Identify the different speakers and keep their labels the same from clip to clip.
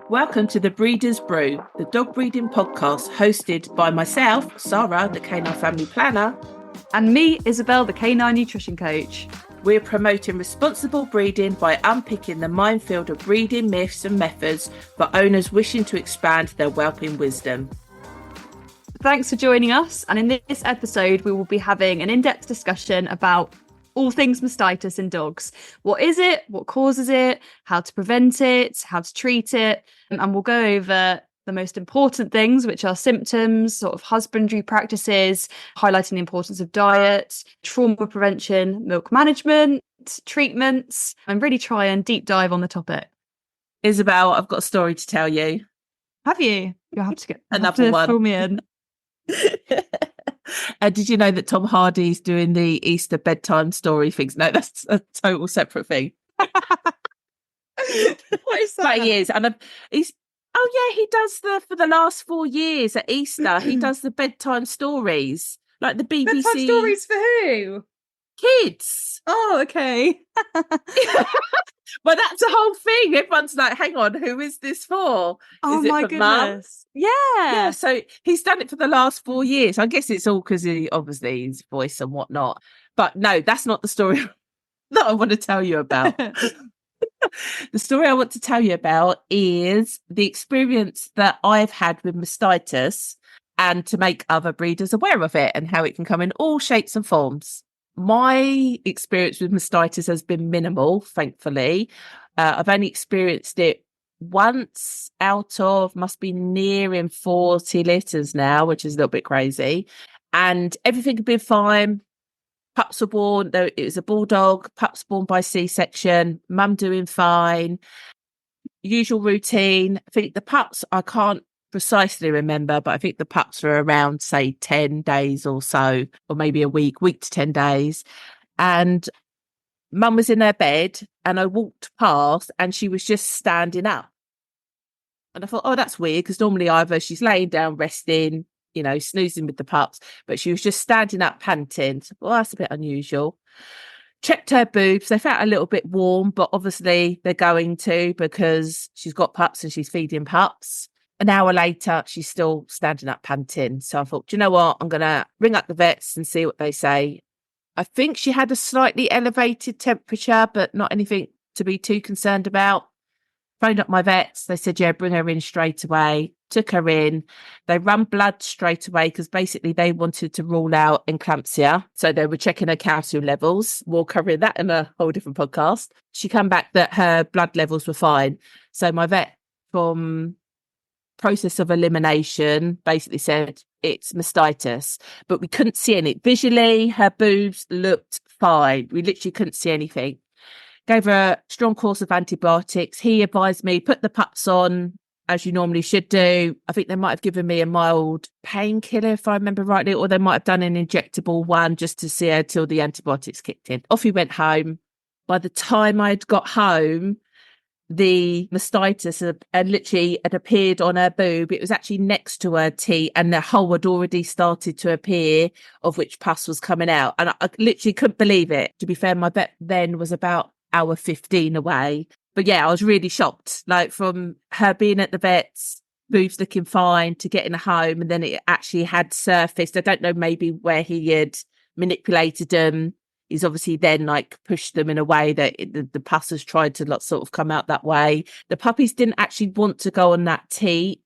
Speaker 1: Welcome to the Breeder's Brew, the dog breeding podcast hosted by myself, Sara, the canine family planner,
Speaker 2: and me, Isabel, the canine nutrition coach.
Speaker 1: We're promoting responsible breeding by unpicking the minefield of breeding myths and methods for owners wishing to expand their whelping wisdom.
Speaker 2: Thanks for joining us, and in this episode we will be having an in-depth discussion about all things mastitis in dogs. What is it? What causes it? How to prevent it? How to treat it? And we'll go over the most important things, which are symptoms, sort of husbandry practices, highlighting the importance of diet, trauma prevention, milk management, treatments, and really try and deep dive on the topic.
Speaker 1: Isabel, I've got a story to tell you.
Speaker 2: Have you? You'll have to get
Speaker 1: another one.
Speaker 2: Fill me in.
Speaker 1: Did you know that Tom Hardy's doing the Easter bedtime story things? No, that's a total separate thing.
Speaker 2: What is that?
Speaker 1: But he is, and he does for the last 4 years at Easter. He does the bedtime stories, like the BBC.
Speaker 2: Bedtime stories for who?
Speaker 1: Kids.
Speaker 2: Oh, okay.
Speaker 1: Well, that's a whole thing. Everyone's like, hang on, who is this for?
Speaker 2: Oh,
Speaker 1: is it
Speaker 2: my
Speaker 1: for
Speaker 2: goodness.
Speaker 1: Mum? Yeah. So he's done it for the last 4 years. I guess it's all because obviously his voice and whatnot. But no, that's not the story that I want to tell you about. The story I want to tell you about is the experience that I've had with mastitis and to make other breeders aware of it and how it can come in all shapes and forms. My experience with mastitis has been minimal, thankfully. I've only experienced it once out of, must be nearing 40 litters now, which is a little bit crazy. And everything had been fine. Pups were born, though it was a bulldog, pups born by C-section, mum doing fine. Usual routine. I think the pups, I can't precisely remember, but I think the pups were around, say, 10 days or so, or maybe a week to 10 days. And mum was in her bed and I walked past and she was just standing up. And I thought, oh, that's weird, because normally either she's laying down, resting, snoozing with the pups, but she was just standing up, panting. So, well, that's a bit unusual. Checked her boobs. They felt a little bit warm, but obviously they're going to, because she's got pups and she's feeding pups. An hour later, she's still standing up, panting. So I thought, do you know what? I'm going to ring up the vets and see what they say. I think she had a slightly elevated temperature, but not anything to be too concerned about. Phoned up my vets. They said, yeah, bring her in straight away. Took her in. They ran blood straight away because basically they wanted to rule out eclampsia. So they were checking her calcium levels. We'll cover that in a whole different podcast. She came back that her blood levels were fine. So my vet, from process of elimination, basically said it's mastitis, but we couldn't see any. Visually, her boobs looked fine. We literally couldn't see anything. Gave her a strong course of antibiotics. He advised me, put the pups on as you normally should do. I think they might have given me a mild painkiller, if I remember rightly, or they might have done an injectable one just to see her till the antibiotics kicked in. Off we went home. By the time I'd got home, the mastitis had literally had appeared on her boob. It was actually next to her teat, and the hole had already started to appear, of which pus was coming out. And I literally couldn't believe it. To be fair, my vet then was about hour 15 away. But yeah, I was really shocked. Like, from her being at the vet's, boobs looking fine, to getting home, and then it actually had surfaced. I don't know, maybe where he had manipulated them. He's obviously then pushed them in a way that the pus has tried to sort of come out that way. The puppies didn't actually want to go on that teat,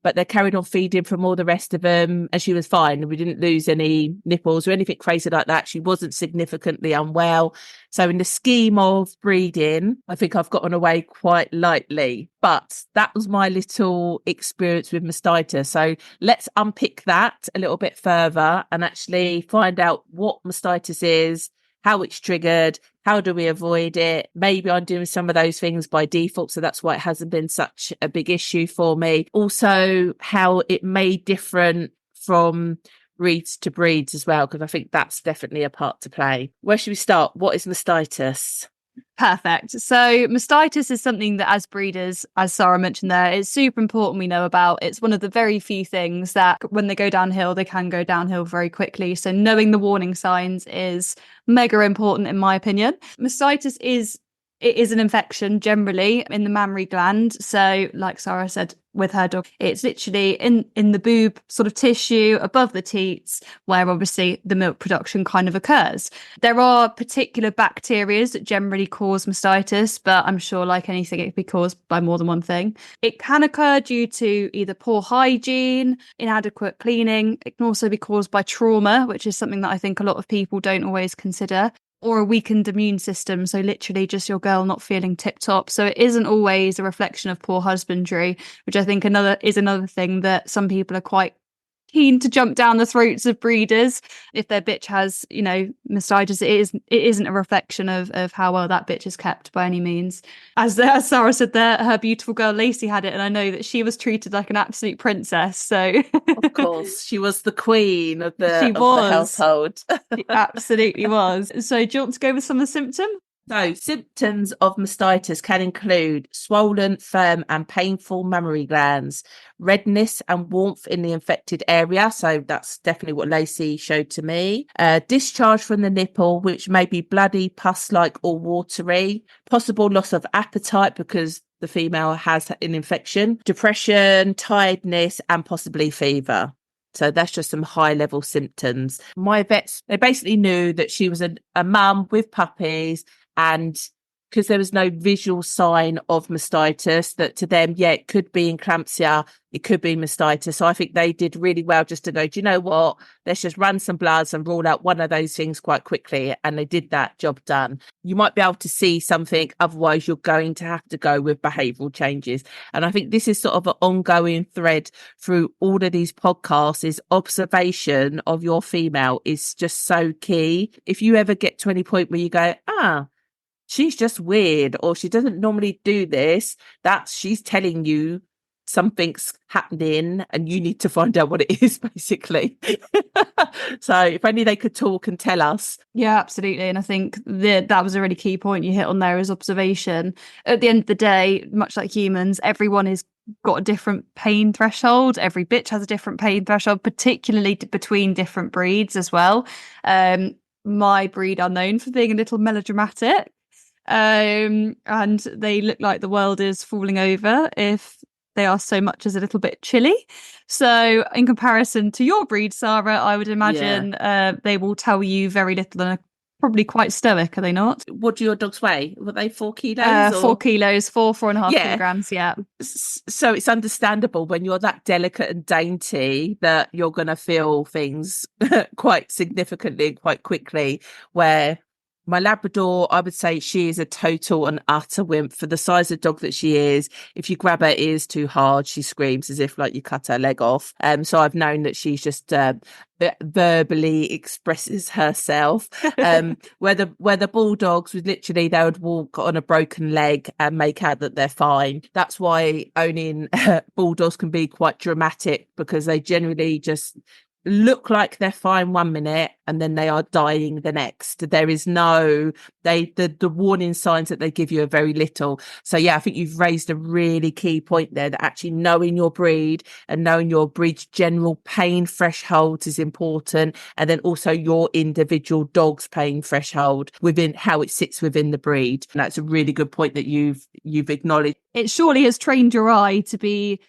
Speaker 1: but they carried on feeding from all the rest of them, and she was fine. We didn't lose any nipples or anything crazy like that. She wasn't significantly unwell. So in the scheme of breeding, I think I've gotten away quite lightly. But that was my little experience with mastitis. So let's unpick that a little bit further and actually find out what mastitis is, how it's triggered, how do we avoid it? Maybe I'm doing some of those things by default, so that's why it hasn't been such a big issue for me. Also, how it may different from breeds to breeds as well, because I think that's definitely a part to play. Where should we start? What is mastitis?
Speaker 2: Perfect. So mastitis is something that as breeders, as Sara mentioned there, it's super important we know about. It's one of the very few things that when they go downhill, they can go downhill very quickly. So knowing the warning signs is mega important in my opinion. Mastitis is it is an infection generally in the mammary gland. So like Sara said with her dog, it's literally in the boob sort of tissue above the teats where obviously the milk production kind of occurs. There are particular bacteria that generally cause mastitis, but I'm sure like anything, it can be caused by more than one thing. It can occur due to either poor hygiene, inadequate cleaning. It can also be caused by trauma, which is something that I think a lot of people don't always consider, or a weakened immune system. So literally just your girl not feeling tip top. So it isn't always a reflection of poor husbandry, which I think another thing that some people are quite keen to jump down the throats of breeders. If their bitch has, mastitis, it isn't a reflection of how well that bitch is kept by any means. As Sara said there, her beautiful girl Lacey had it, and I know that she was treated like an absolute princess. So
Speaker 1: of course, she was the queen of the household.
Speaker 2: She absolutely was. So do you want to go with some of the symptoms?
Speaker 1: So, symptoms of mastitis can include swollen, firm and painful mammary glands, redness and warmth in the infected area. So that's definitely what Lacey showed to me. Discharge from the nipple, which may be bloody, pus-like or watery. Possible loss of appetite because the female has an infection. Depression, tiredness and possibly fever. So that's just some high level symptoms. My vets, they basically knew that she was a mum with puppies, and because there was no visual sign of mastitis, that to them, it could be eclampsia, it could be mastitis. So I think they did really well just to go, do you know what? Let's just run some bloods and rule out one of those things quite quickly. And they did that, job done. You might be able to see something, otherwise you're going to have to go with behavioural changes. And I think this is sort of an ongoing thread through all of these podcasts, is observation of your female is just so key. If you ever get to any point where you go, she's just weird, or she doesn't normally do this, she's telling you something's happening and you need to find out what it is, basically. So if only they could talk and tell us.
Speaker 2: Yeah, absolutely. And I think that was a really key point you hit on there, is observation. At the end of the day, much like humans, everyone is got a different pain threshold. Every bitch has a different pain threshold, particularly between different breeds as well. My breed are known for being a little melodramatic. And they look like the world is falling over if they are so much as a little bit chilly. So in comparison to your breed, Sara, I would imagine they will tell you very little and are probably quite stoic, are they not?
Speaker 1: What do your dogs weigh? Were they 4 kilos?
Speaker 2: 4 kilos, 4.5 kilograms, yeah.
Speaker 1: So it's understandable when you're that delicate and dainty that you're going to feel things quite significantly and quite quickly, where my Labrador, I would say she is a total and utter wimp for the size of dog that she is. If you grab her ears too hard, she screams as if like you cut her leg off. So I've known that she's just verbally expresses herself. Where the bulldogs would literally, they would walk on a broken leg and make out that they're fine. That's why owning bulldogs can be quite dramatic, because they generally just look like they're fine 1 minute and then they are dying the next. There is the warning signs that they give you are very little. So I think you've raised a really key point there, that actually knowing your breed and knowing your breed's general pain threshold is important, and then also your individual dog's pain threshold within how it sits within the breed. And that's a really good point that you've acknowledged.
Speaker 2: It surely has trained your eye to be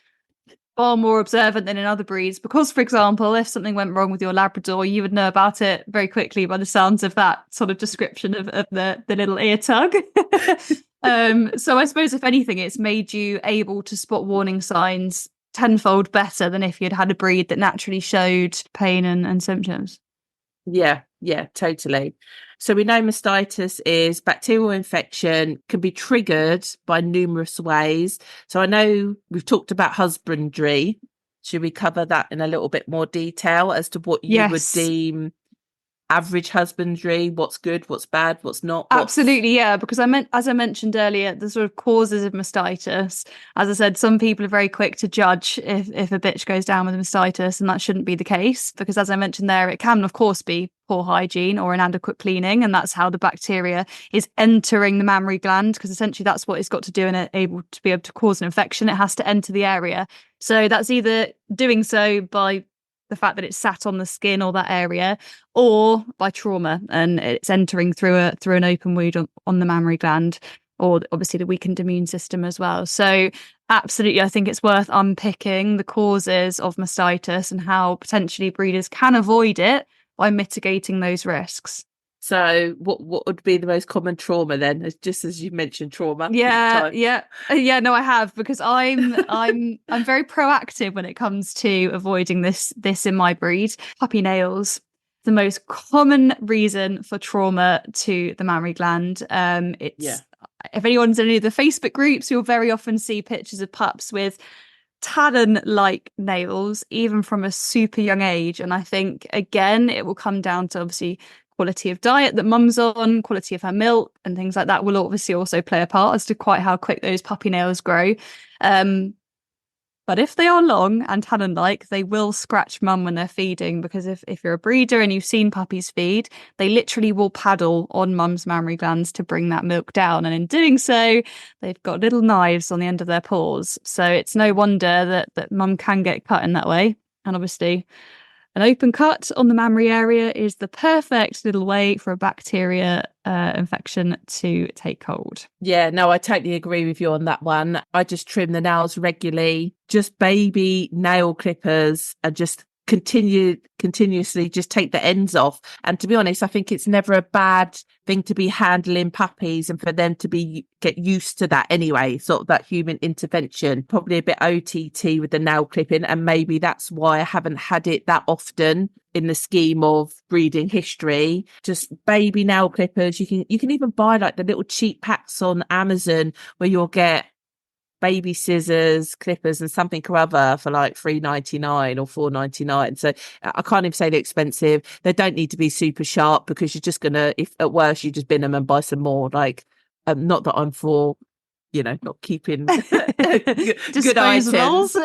Speaker 2: far more observant than in other breeds, because, for example, if something went wrong with your Labrador, you would know about it very quickly by the sounds of that sort of description of the little ear tug. So I suppose, if anything, it's made you able to spot warning signs tenfold better than if you'd had a breed that naturally showed pain and symptoms.
Speaker 1: Yeah, totally. So we know mastitis is bacterial infection, can be triggered by numerous ways. So I know we've talked about husbandry. Should we cover that in a little bit more detail as to what you would deem average husbandry? What's good, what's bad, what's not?
Speaker 2: Absolutely, yeah. Because as I mentioned earlier, the sort of causes of mastitis, as I said, some people are very quick to judge if a bitch goes down with mastitis, and that shouldn't be the case, because, as I mentioned there, it can of course be poor hygiene or inadequate cleaning, and that's how the bacteria is entering the mammary gland, because essentially that's what it's got to do and able to cause an infection. It has to enter the area. So that's either doing so by the fact that it's sat on the skin or that area, or by trauma and it's entering through an open wound on the mammary gland. or obviously the weakened immune system as well. So absolutely, I think it's worth unpicking the causes of mastitis and how potentially breeders can avoid it by mitigating those risks.
Speaker 1: So what would be the most common trauma then? Just as you mentioned trauma.
Speaker 2: Yeah. No, I have, because I'm very proactive when it comes to avoiding this in my breed. Puppy nails, the most common reason for trauma to the mammary gland. If anyone's in any of the Facebook groups, you'll very often see pictures of pups with talon-like nails, even from a super young age. And I think, again, it will come down to obviously quality of diet that mum's on, quality of her milk, and things like that will obviously also play a part as to quite how quick those puppy nails grow. But if they are long and talon-like, they will scratch mum when they're feeding, because if you're a breeder and you've seen puppies feed, they literally will paddle on mum's mammary glands to bring that milk down. And in doing so, they've got little knives on the end of their paws. So it's no wonder that mum can get cut in that way. And obviously, an open cut on the mammary area is the perfect little way for a bacteria infection to take hold.
Speaker 1: Yeah, no, I totally agree with you on that one. I just trim the nails regularly, just baby nail clippers, and just continuously just take the ends off. And to be honest, I think it's never a bad thing to be handling puppies and for them to get used to that anyway, sort of that human intervention. Probably a bit OTT with the nail clipping, and maybe that's why I haven't had it that often in the scheme of breeding history. Just baby nail clippers. You can even buy like the little cheap packs on Amazon where you'll get baby scissors, clippers, and something or other for like $3.99 or $4.99. So I can't even say they're expensive. They don't need to be super sharp, because you're just gonna, if at worst, you just bin them and buy some more. Like, not that I'm for, not keeping good items.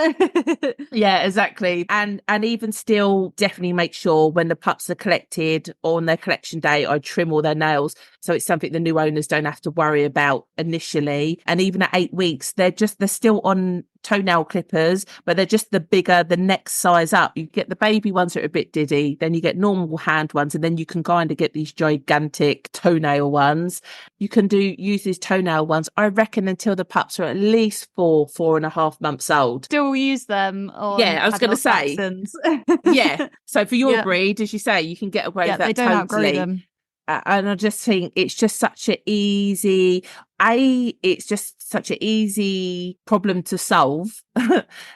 Speaker 1: Yeah, exactly. And even still, definitely make sure when the pups are collected on their collection day, I trim all their nails. So it's something the new owners don't have to worry about initially. And even at 8 weeks, they're still on toenail clippers, but they're just the next size up. You get the baby ones that are a bit diddy, then you get normal hand ones, and then you can kind of get these gigantic toenail ones. You can use these toenail ones, I reckon, until the pups are at least 4.5 months old.
Speaker 2: Still use them on,
Speaker 1: yeah, I was going to say yeah, so for your breed, as you say, you can get away with that.
Speaker 2: They don't outgrow them.
Speaker 1: And I just think it's just such an easy problem to solve.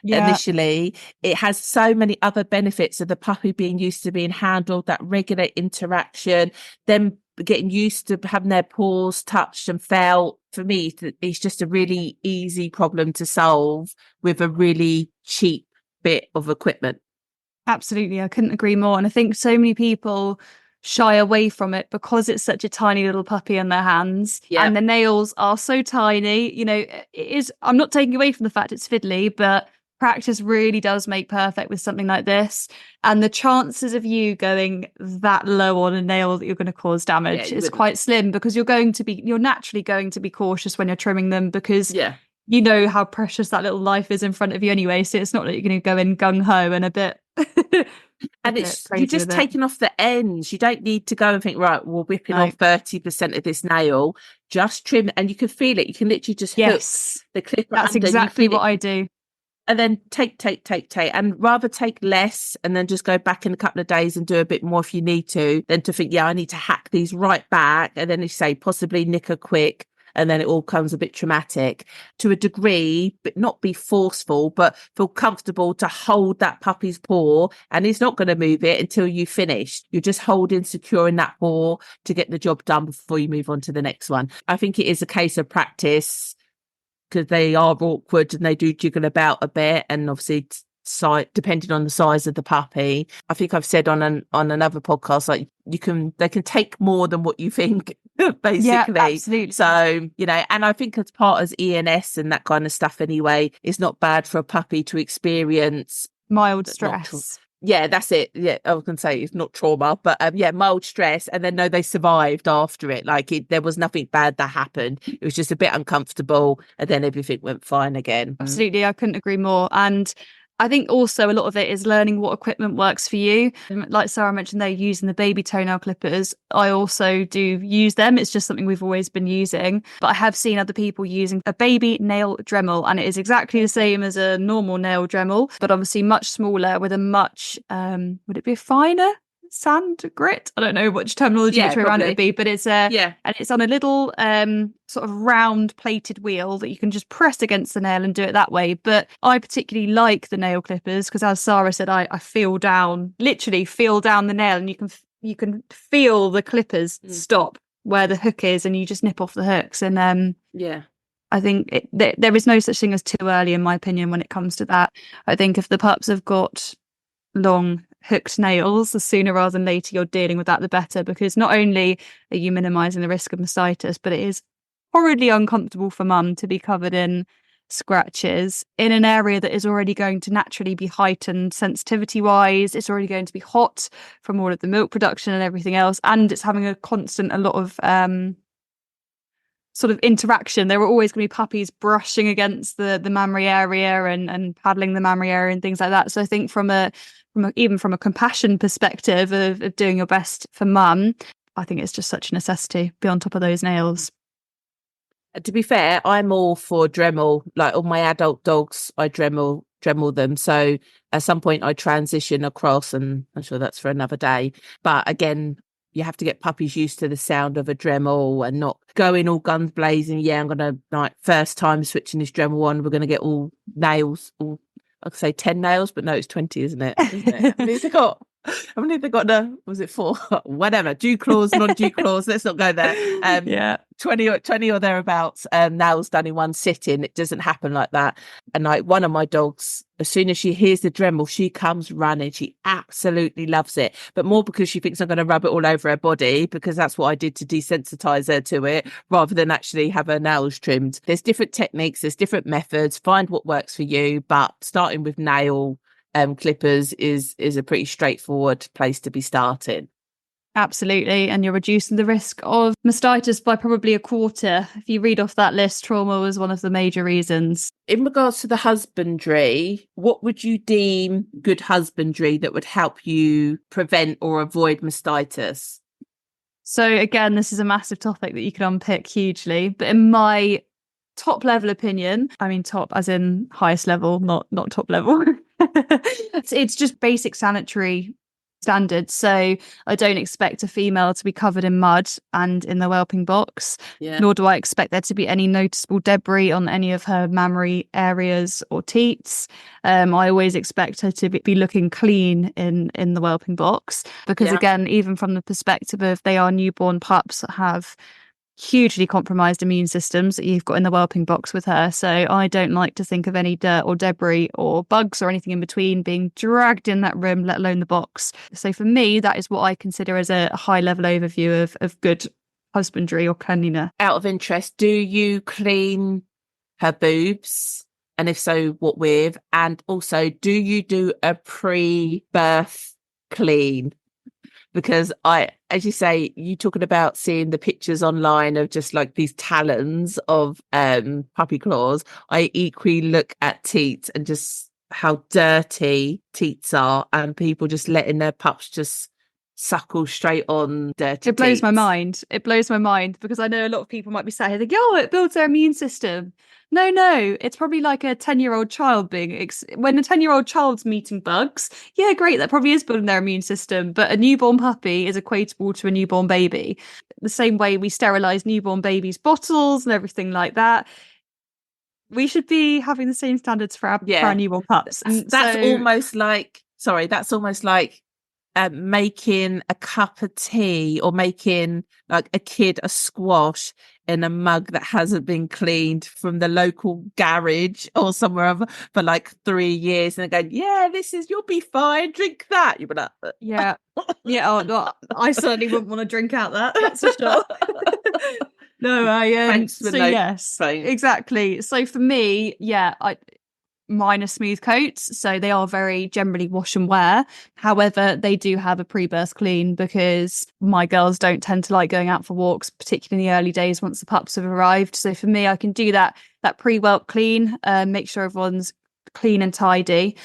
Speaker 1: Initially. It has so many other benefits of the puppy being used to being handled, that regular interaction, them getting used to having their paws touched and felt. For me, it's just a really easy problem to solve with a really cheap bit of equipment.
Speaker 2: Absolutely, I couldn't agree more. And I think so many people shy away from it because it's such a tiny little puppy in their hands, and the nails are so tiny. It is, I'm not taking away from the fact it's fiddly, but practice really does make perfect with something like this. And the chances of you going that low on a nail that you're going to cause damage is quite slim, because you're naturally going to be cautious when you're trimming them, because you know how precious that little life is in front of you anyway. So it's not that you're going to go in gung-ho and a bit
Speaker 1: and you're just taking off the ends. You don't need to go and think, right, we're whipping off 30% of this nail. Just trim, and you can feel it. You can literally just hook the clipper.
Speaker 2: That's exactly what I do.
Speaker 1: And then take, and rather take less and then just go back in a couple of days and do a bit more if you need to, than to think, I need to hack these right back, and then you say possibly nick her quick, and then it all comes a bit traumatic to a degree, but not be forceful, but feel comfortable to hold that puppy's paw, and he's not going to move it until you finish. You're just holding, securing that paw to get the job done before you move on to the next one. I think it is a case of practice, because they are awkward and they do jiggle about a bit, and obviously depending on the size of the puppy. I think I've said on another podcast, like they can take more than what you think, basically.
Speaker 2: Yeah, absolutely.
Speaker 1: So, and I think as part of ENS and that kind of stuff anyway, it's not bad for a puppy to experience
Speaker 2: mild stress.
Speaker 1: Yeah, that's it. Yeah, I was going to say it's not trauma, but mild stress, and then they survived after it. Like there was nothing bad that happened. It was just a bit uncomfortable, and then everything went fine again.
Speaker 2: Absolutely, I couldn't agree more. And I think also a lot of it is learning what equipment works for you. Like Sarah mentioned, they're using the baby toenail clippers. I also do use them. It's just something we've always been using. But I have seen other people using a baby nail Dremel, and it is exactly the same as a normal nail Dremel, but obviously much smaller with a much, would it be a finer sand grit? I don't know which terminology which way around it would be, but it's and it's on a little sort of round plated wheel that you can just press against the nail and do it that way. But I particularly like the nail clippers because, as Sarah said, I literally feel down the nail, and you can feel the clippers stop where the hook is, and you just nip off the hooks. And I think there is no such thing as too early, in my opinion, when it comes to that. I think if the pups have got long hooked nails, the sooner rather than later you're dealing with that, the better, because not only are you minimizing the risk of mastitis, but it is horridly uncomfortable for mum to be covered in scratches in an area that is already going to naturally be heightened sensitivity wise. It's already going to be hot from all of the milk production and everything else, and it's having a lot of sort of interaction. There are always going to be puppies brushing against the mammary area and paddling the mammary area and things like that. So I think even from a compassion perspective of doing your best for mum, I think it's just such a necessity. Be on top of those nails.
Speaker 1: To be fair, I'm all for Dremel. Like all my adult dogs, I Dremel them. So at some point I transition across, and I'm sure that's for another day. But again, you have to get puppies used to the sound of a Dremel and not going all guns blazing. Yeah, I'm going to, first time switching this Dremel on, we're going to get all nails, I could say 10 nails, but no, it's 20, isn't it? How many have they got? No, was it 4? Whatever. Dew claws, non-dew claws. Let's not go there. 20 or thereabouts nails done in one sitting. It doesn't happen like that. And like one of my dogs, as soon as she hears the Dremel, she comes running. She absolutely loves it, but more because she thinks I'm going to rub it all over her body, because that's what I did to desensitize her to it, rather than actually have her nails trimmed. There's different techniques, there's different methods. Find what works for you, but starting with nail clippers is a pretty straightforward place to be starting.
Speaker 2: Absolutely. And you're reducing the risk of mastitis by probably a quarter. If you read off that list, trauma was one of the major reasons.
Speaker 1: In regards to the husbandry, what would you deem good husbandry that would help you prevent or avoid mastitis?
Speaker 2: So again, this is a massive topic that you can unpick hugely, but in my top level opinion, I mean top as in highest level, not top level. It's just basic sanitary standards. So I don't expect a female to be covered in mud and in the whelping box, nor do I expect there to be any noticeable debris on any of her mammary areas or teats. I always expect her to be looking clean in the whelping box, because again, even from the perspective of they are newborn pups that have hugely compromised immune systems that you've got in the whelping box with her. So I don't like to think of any dirt or debris or bugs or anything in between being dragged in that room, let alone the box. So for me, that is what I consider as a high level overview of good husbandry or cleanliness.
Speaker 1: Out of interest, do you clean her boobs? And if so, what with? And also, do you do a pre-birth clean? Because as you say, you talking about seeing the pictures online of just like these talons of puppy claws. I equally look at teats and just how dirty teats are, and people just letting their pups just suckle straight on dirty
Speaker 2: It blows
Speaker 1: teats.
Speaker 2: my mind. It blows my mind, because I know a lot of people might be saying, oh, it builds their immune system. No, it's probably like a 10-year-old child when a 10-year-old child's meeting bugs, yeah, great, that probably is building their immune system, but a newborn puppy is equatable to a newborn baby. The same way we sterilize newborn babies' bottles and everything like that, we should be having the same standards for our newborn pups. And
Speaker 1: that's almost like making a cup of tea, or making like a kid a squash in a mug that hasn't been cleaned from the local garage or somewhere other for like 3 years, and they're going, you'll be fine, drink that. You'll be like,
Speaker 2: I certainly wouldn't want to drink out that's for sure. No, yes, exactly. So for me, mine are smooth coats, so they are very generally wash and wear. However, they do have a pre-birth clean, because my girls don't tend to like going out for walks, particularly in the early days once the pups have arrived. So for me, I can do that pre-whelp clean, make sure everyone's clean and tidy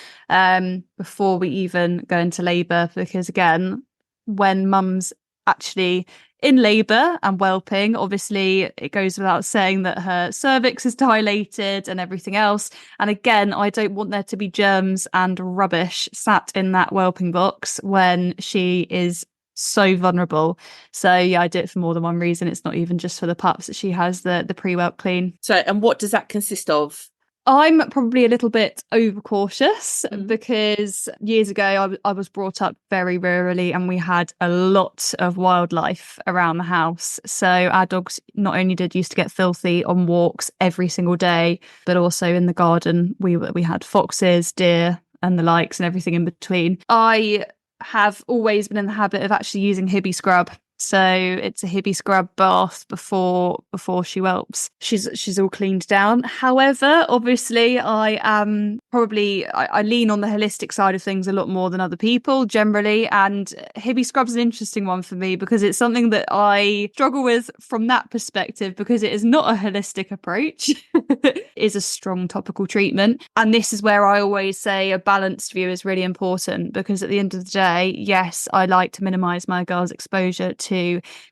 Speaker 2: before we even go into labour, because again, when mum's actually in labour and whelping, obviously it goes without saying that her cervix is dilated and everything else. And again, I don't want there to be germs and rubbish sat in that whelping box when she is so vulnerable. So yeah, I do it for more than one reason. It's not even just for the pups that she has the pre-whelp clean.
Speaker 1: So, and what does that consist of?
Speaker 2: I'm probably a little bit overcautious because years ago I was brought up very rurally and we had a lot of wildlife around the house. So our dogs not only used to get filthy on walks every single day, but also in the garden we had foxes, deer and the likes and everything in between. I have always been in the habit of actually using Hibby scrub. So it's a Hibby scrub bath before she whelps. She's all cleaned down. However, obviously I lean on the holistic side of things a lot more than other people generally, and Hibby scrub's an interesting one for me because it's something that I struggle with from that perspective because it is not a holistic approach. It is a strong topical treatment, and this is where I always say a balanced view is really important, because at the end of the day, yes, I like to minimize my girls' exposure to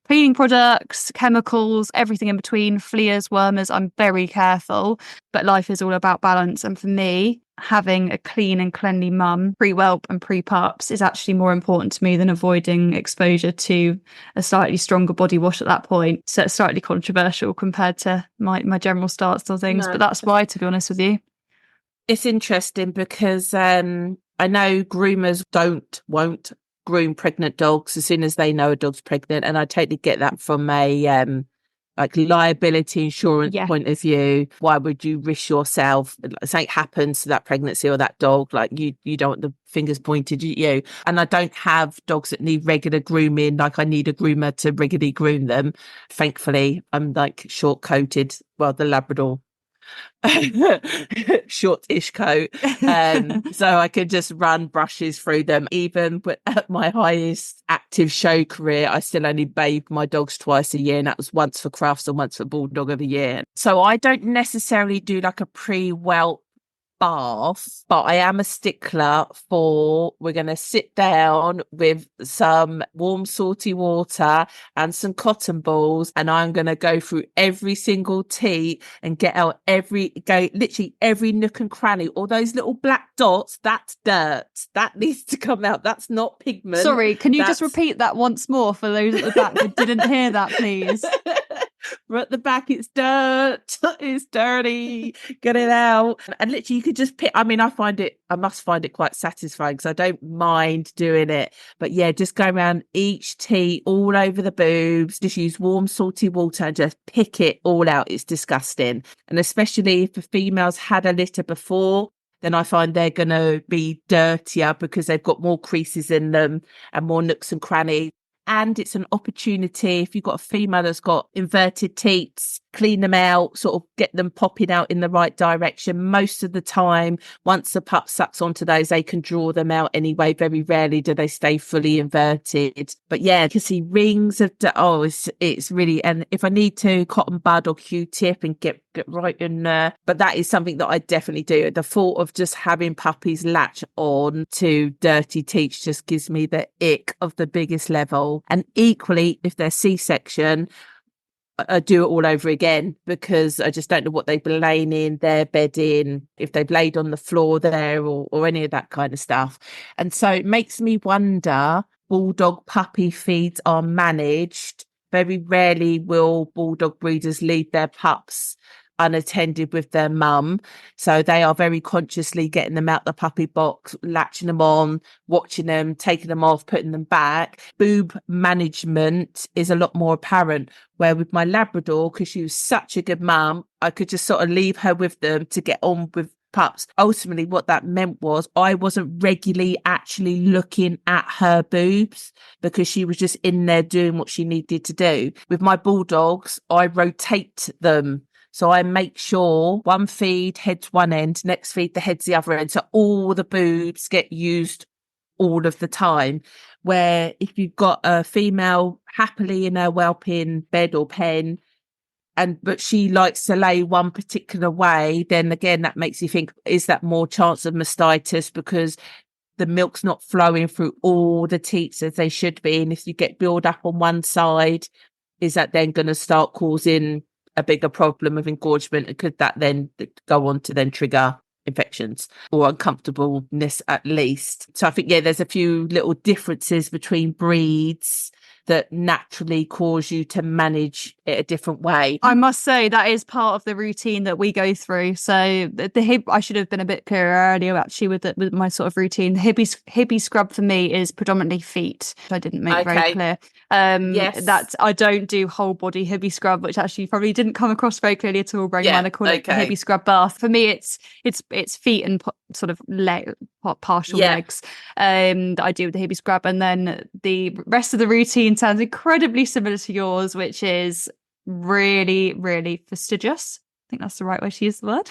Speaker 2: cleaning products, chemicals, everything in between, fleas, wormers. I'm very careful, but life is all about balance. And for me, having a clean and cleanly mum pre-whelp and pre-pups is actually more important to me than avoiding exposure to a slightly stronger body wash at that point. So it's slightly controversial compared to my general stance on things, but that's why, to be honest with you.
Speaker 1: It's interesting because I know groomers won't groom pregnant dogs as soon as they know a dog's pregnant, and I totally get that from a like liability insurance point of view. Why would you risk yourself? Something happens to that pregnancy or that dog, like you don't want the fingers pointed at you. And I don't have dogs that need regular grooming, like I need a groomer to regularly groom them. Thankfully, I'm like short coated, well, the Labrador short-ish coat, so I could just run brushes through them. Even but at my highest active show career, I still only bathed my dogs twice a year, and that was once for Crufts and once for Bulldog of the year. So I don't necessarily do like a pre-whelp bath, but I am a stickler for, we're going to sit down with some warm salty water and some cotton balls, and I'm going to go through every single teat and get out literally every nook and cranny. All those little black dots, that's dirt, that needs to come out. That's not pigment.
Speaker 2: Sorry, can you just repeat that once more for those at the back who didn't hear that, please?
Speaker 1: We're at the back, it's dirt, it's dirty, get it out. And literally you could just pick, I must find it quite satisfying because I don't mind doing it, but yeah, just go around each teat, all over the boobs, just use warm salty water and just pick it all out. It's disgusting. And especially if the female's had a litter before, then I find they're going to be dirtier because they've got more creases in them and more nooks and crannies. And it's an opportunity, if you've got a female that's got inverted teats, clean them out, sort of get them popping out in the right direction. Most of the time, once the pup sucks onto those, they can draw them out anyway. Very rarely do they stay fully inverted. But yeah, you can see rings of, it's really, and if I need to, cotton bud or Q-tip and get right in there. But that is something that I definitely do. The thought of just having puppies latch on to dirty teats just gives me the ick of the biggest level. And equally, if they're C-section, I do it all over again because I just don't know what they've been laying in, their bed in, if they've laid on the floor there or any of that kind of stuff. And so it makes me wonder, bulldog puppy feeds are managed. Very rarely will bulldog breeders leave their pups unattended with their mum, so they are very consciously getting them out the puppy box, latching them on, watching them, taking them off, putting them back. Boob management is a lot more apparent, where with my Labrador, because she was such a good mum, I could just sort of leave her with them to get on with pups. Ultimately what that meant was I wasn't regularly actually looking at her boobs because she was just in there doing what she needed to do. With my bulldogs, I rotate them. So I make sure one feed heads one end, next feed the head's the other end. So all the boobs get used all of the time. Where if you've got a female happily in her whelping bed or pen, but she likes to lay one particular way, then again, that makes you think, is that more chance of mastitis because the milk's not flowing through all the teats as they should be? And if you get build up on one side, is that then going to start causing a bigger problem of engorgement? And could that then go on to then trigger infections or uncomfortableness at least? So I think, yeah, there's a few little differences between breeds that naturally cause you to manage it a different way.
Speaker 2: I must say that is part of the routine that we go through. So the hip, I should have been a bit clearer earlier actually with my sort of routine. The hippie scrub for me is predominantly feet, which I didn't make very clear.
Speaker 1: Yes.
Speaker 2: That I don't do whole body hippie scrub, which actually probably didn't come across very clearly at all. Bearing in mind I call it the hippie scrub bath. For me, it's feet and sort of partial legs that I do with the hippie scrub, and then the rest of the routine sounds incredibly similar to yours, which is really, really fastidious. I think that's the right way to use the word.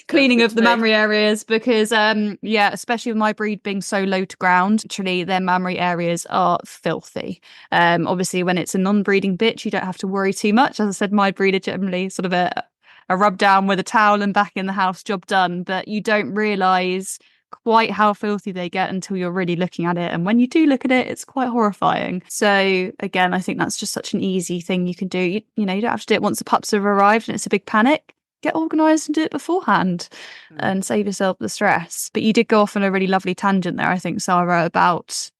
Speaker 2: Cleaning of the mammary areas, because especially with my breed being so low to ground, actually their mammary areas are filthy. Obviously when it's a non-breeding bitch, you don't have to worry too much. As I said, my breed are generally sort of a rub down with a towel and back in the house, job done. But you don't realise quite how filthy they get until you're really looking at it, and when you do look at it, it's quite horrifying. So again, I think that's just such an easy thing you can do. You don't have to do it once the pups have arrived and it's a big panic. Get organised and do it beforehand and save yourself the stress. But you did go off on a really lovely tangent there, I think, Sara, about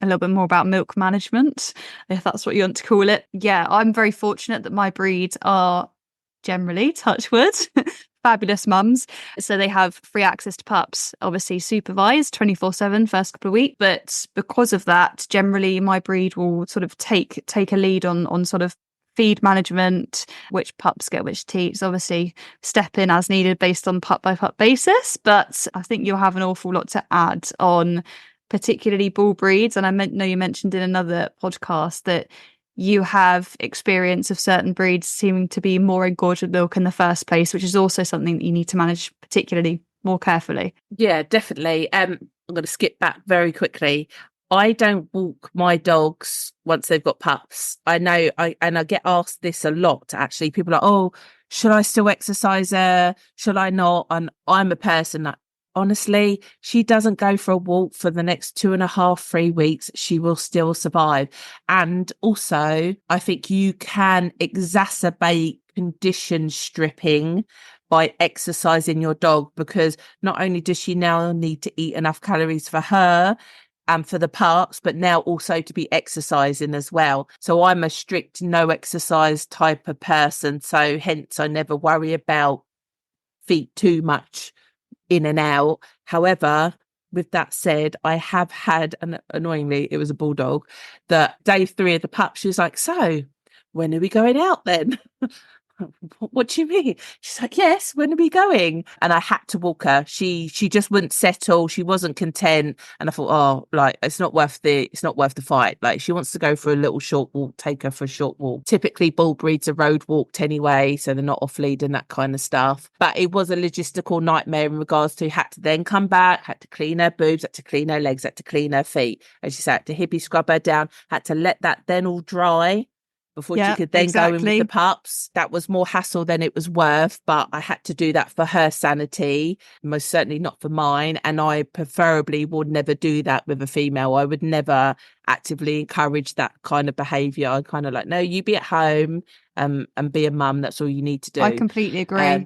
Speaker 2: a little bit more about milk management, if that's what you want to call it. Yeah, I'm very fortunate that my breeds are generally, touch wood, fabulous mums. So they have free access to pups, obviously supervised 24/7 first couple of weeks. But because of that, generally my breed will sort of take a lead on sort of feed management, which pups get which teats, obviously step in as needed based on pup by pup basis. But I think you'll have an awful lot to add on particularly bull breeds. And I know you mentioned in another podcast that you have experience of certain breeds seeming to be more engorged with milk in the first place, which is also something that you need to manage particularly more carefully.
Speaker 1: Yeah, definitely. I'm going to skip back very quickly. I don't walk my dogs once they've got pups. I know, I get asked this a lot, actually. People are like, oh, should I still exercise her? Should I not? And I'm a person that, honestly, she doesn't go for a walk for the next 2.5-3 weeks, she will still survive. And also, I think you can exacerbate condition stripping by exercising your dog, because not only does she now need to eat enough calories for her and for the pups, but now also to be exercising as well. So I'm a strict no exercise type of person. So hence I never worry about feet too much in and out. However, with that said, I have had, and annoyingly, it was a bulldog, that day 3 of the pup, she was like, so when are we going out then? What do you mean? She's like, yes, when are we going? And I had to walk her. She just wouldn't settle. She wasn't content. And I thought, oh, like, it's not worth the fight. Like, she wants to go for a little short walk, take her for a short walk. Typically bull breeds are road walked anyway, so they're not off lead and that kind of stuff. But it was a logistical nightmare in regards to had to then come back, had to clean her boobs, had to clean her legs, had to clean her feet. As you said, had to hippie scrub her down, had to let that then all dry before she could then go in with the pups. That was more hassle than it was worth, but I had to do that for her sanity, most certainly not for mine. And I preferably would never do that with a female. I would never actively encourage that kind of behaviour. I'm kind of like, no, you be at home and be a mum. That's all you need to do.
Speaker 2: I completely agree. I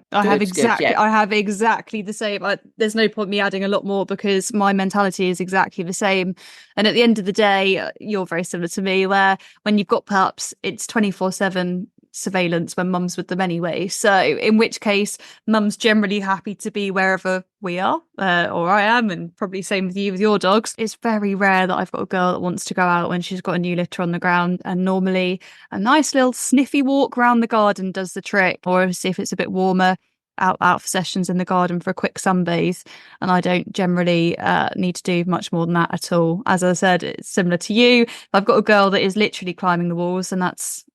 Speaker 2: have exactly the same. There's no point me adding a lot more because my mentality is exactly the same. And at the end of the day, you're very similar to me, where when you've got pups, it's 24/7 surveillance when mum's with them anyway. So in which case, mum's generally happy to be wherever we are, or I am, and probably same with you with your dogs. It's very rare that I've got a girl that wants to go out when she's got a new litter on the ground, and normally a nice little sniffy walk around the garden does the trick, or if it's a bit warmer, out for sessions in the garden for a quick sunbathe. And I don't generally need to do much more than that at all. As I said, it's similar to you. I've got a girl that is literally climbing the walls, and that's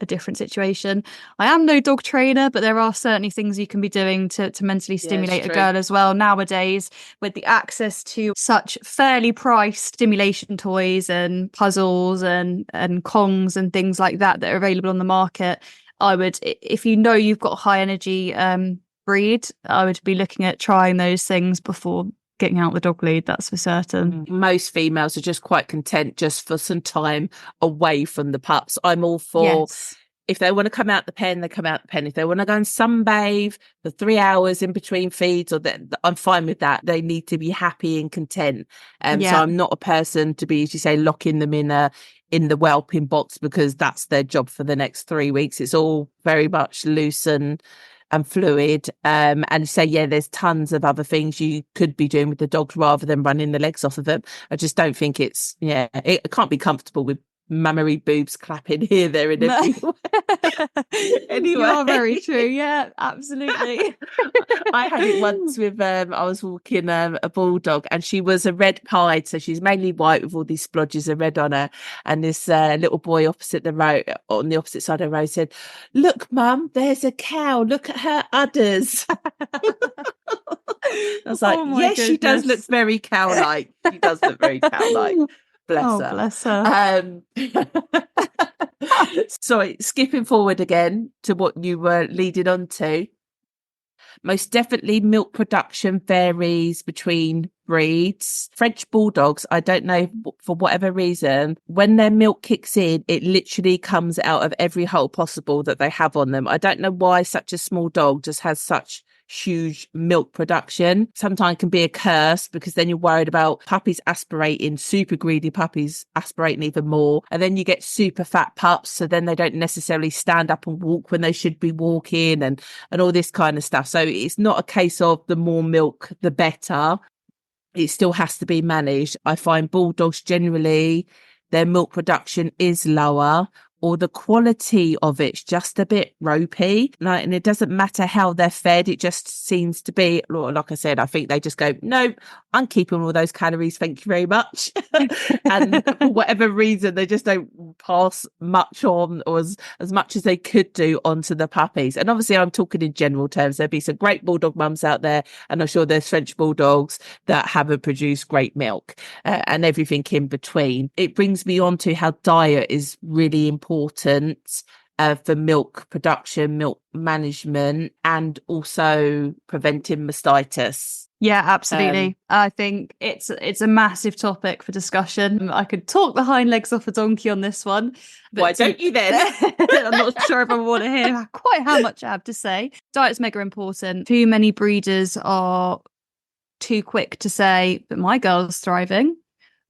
Speaker 2: a different situation. I am no dog trainer, but there are certainly things you can be doing to mentally stimulate a girl as well nowadays, with the access to such fairly priced stimulation toys and puzzles and Kongs and things like that are available on the market. I would, if you know you've got a high energy breed, I would be looking at trying those things before getting out the dog lead, that's for certain.
Speaker 1: Most females are just quite content just for some time away from the pups. I'm all for, if they want to come out the pen, they come out the pen. If they want to go and sunbathe for 3 hours in between feeds, I'm fine with that. They need to be happy and content. So I'm not a person to be, as you say, locking them in the whelping box because that's their job for the next 3 weeks. It's all very much loose and fluid, and say there's tons of other things you could be doing with the dogs rather than running the legs off of them. I just don't think it can't be comfortable with mammary boobs clapping here, there and everywhere. Anyway,
Speaker 2: you are very true. Yeah, absolutely.
Speaker 1: I had it once with I was walking a bulldog, and she was a red pied, so she's mainly white with all these splodges of red on her. And this little boy opposite the road, on the opposite side of the road, said, "Look, Mum, there's a cow. Look at her udders." I was like, yes, goodness. She does look very cow-like. She does look very cow-like. Bless her. Sorry, skipping forward again to what you were leading on to. Most definitely milk production varies between breeds. French bulldogs, I don't know, for whatever reason, when their milk kicks in, it literally comes out of every hole possible that they have on them. I don't know why such a small dog just has such huge milk production. Sometimes it can be a curse because then you're worried about puppies aspirating, super greedy puppies aspirating even more, and then you get super fat pups, so then they don't necessarily stand up and walk when they should be walking, and all this kind of stuff. So it's not a case of the more milk the better. It still has to be managed. I find bulldogs generally, their milk production is lower, or the quality of it's just a bit ropey. And it doesn't matter how they're fed. It just seems to be, like I said, I think they just go, no, I'm keeping all those calories. Thank you very much. And for whatever reason, they just don't pass much on, or as much as they could do, onto the puppies. And obviously I'm talking in general terms. There'll be some great bulldog mums out there, and I'm sure there's French bulldogs that haven't produced great milk, and everything in between. It brings me on to how diet is really important for milk production, milk management, and also preventing mastitis.
Speaker 2: Yeah, absolutely. I think it's a massive topic for discussion. I could talk the hind legs off a donkey on this one. But
Speaker 1: why don't you then?
Speaker 2: I'm not sure if I want to hear quite how much I have to say. Diet's mega important. Too many breeders are too quick to say, but my girl's thriving,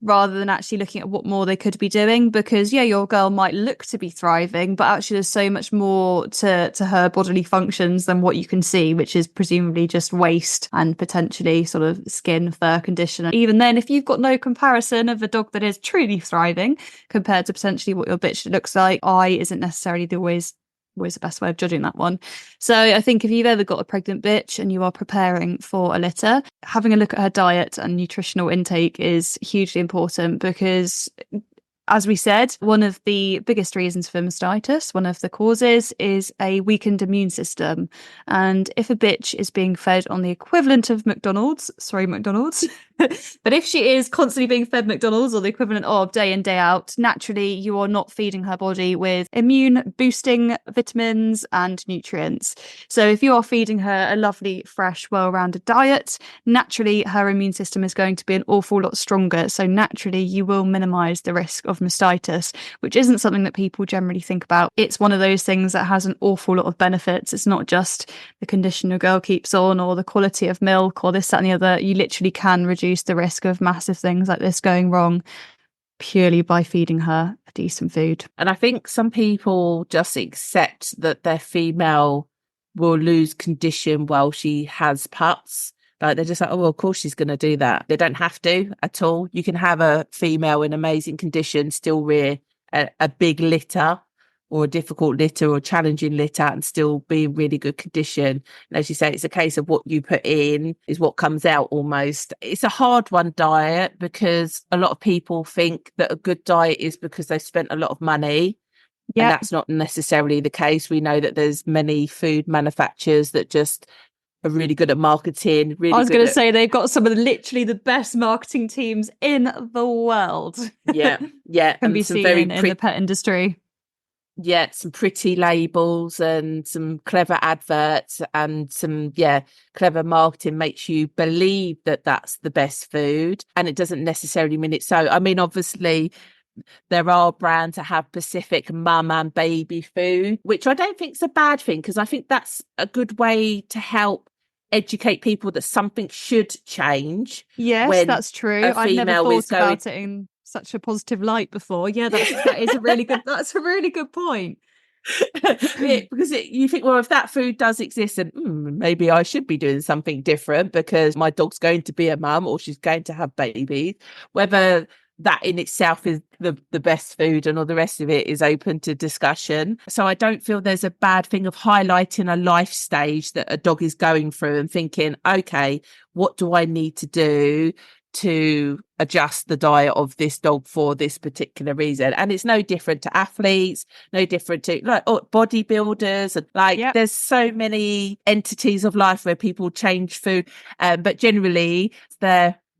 Speaker 2: rather than actually looking at what more they could be doing. Because your girl might look to be thriving, but actually there's so much more to her bodily functions than what you can see, which is presumably just waste and potentially sort of skin, fur condition. Even then, if you've got no comparison of a dog that is truly thriving compared to potentially what your bitch looks like, eye isn't necessarily always the best way of judging that one. So I think if you've ever got a pregnant bitch and you are preparing for a litter, having a look at her diet and nutritional intake is hugely important, because as we said, one of the biggest reasons for mastitis, one of the causes, is a weakened immune system. And if a bitch is being fed on the equivalent of McDonald's, but if she is constantly being fed McDonald's or the equivalent of day in, day out, naturally you are not feeding her body with immune boosting vitamins and nutrients. So if you are feeding her a lovely, fresh, well-rounded diet, naturally her immune system is going to be an awful lot stronger. So naturally you will minimize the risk of mastitis, which isn't something that people generally think about. It's one of those things that has an awful lot of benefits. It's not just the condition your girl keeps on or the quality of milk or this, that and the other. You literally can reduce the risk of massive things like this going wrong purely by feeding her a decent food.
Speaker 1: And I think some people just accept that their female will lose condition while she has pups. Like they're just like, oh, well, of course she's going to do that. They don't have to at all. You can have a female in amazing condition, still rear a big litter or a difficult litter or challenging litter, and still be in really good condition. And as you say, it's a case of what you put in is what comes out almost. It's a hard one, diet, because a lot of people think that a good diet is because they've spent a lot of money. Yeah. And that's not necessarily the case. We know that there's many food manufacturers that just are really good at marketing.
Speaker 2: I was going to say they've got some of literally the best marketing teams in the world.
Speaker 1: Yeah.
Speaker 2: Can be seen in the pet industry.
Speaker 1: some pretty labels and some clever adverts and some clever marketing makes you believe that that's the best food, and it doesn't necessarily mean it's so. I mean, obviously there are brands that have specific mum and baby food, which I don't think is a bad thing, because I think that's a good way to help educate people that something should change.
Speaker 2: Yes, that's true. I've never thought about it in such a positive light before. Yeah, that is a really good. That's a really good point.
Speaker 1: Because you think, well, if that food does exist, then maybe I should be doing something different because my dog's going to be a mum or she's going to have babies. Whether that in itself is the best food and all the rest of it is open to discussion. So I don't feel there's a bad thing of highlighting a life stage that a dog is going through and thinking, okay, what do I need to do to adjust the diet of this dog for this particular reason? And it's no different to athletes, no different to bodybuilders, and there's so many entities of life where people change food, but generally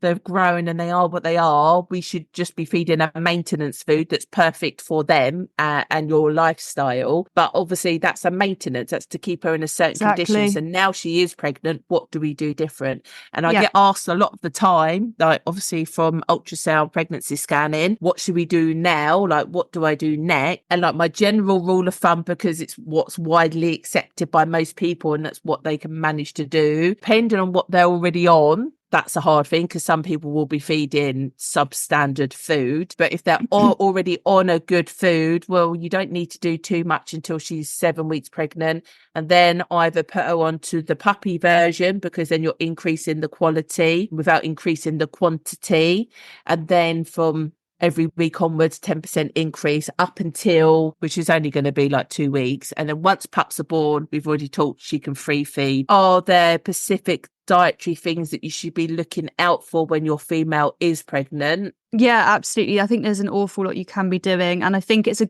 Speaker 1: they've grown and they are what they are. We should just be feeding a maintenance food that's perfect for them and your lifestyle. But obviously that's a maintenance, that's to keep her in a certain condition. So now she is pregnant, what do we do different? And I get asked a lot of the time, like obviously from ultrasound pregnancy scanning, what should we do now? Like, what do I do next? And like my general rule of thumb, because it's what's widely accepted by most people and that's what they can manage to do, depending on what they're already on. That's a hard thing because some people will be feeding substandard food. But if they're already on a good food, well, you don't need to do too much until she's 7 weeks pregnant. And then either put her onto the puppy version, because then you're increasing the quality without increasing the quantity. And then from every week onwards, 10% increase up until, which is only going to be like 2 weeks. And then once pups are born, we've already talked, she can free feed. Are there specific dietary things that you should be looking out for when your female is pregnant?
Speaker 2: Yeah, absolutely. I think there's an awful lot you can be doing. And I think it's a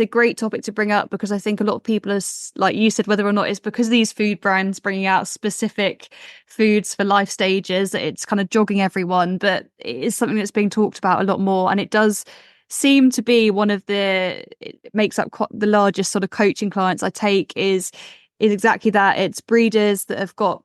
Speaker 2: great topic to bring up, because I think a lot of people are, like you said, whether or not it's because these food brands bringing out specific foods for life stages, that it's kind of jogging everyone, but it is something that's being talked about a lot more. And it does seem to be it makes up quite the largest sort of coaching clients I take is exactly that. It's breeders that have got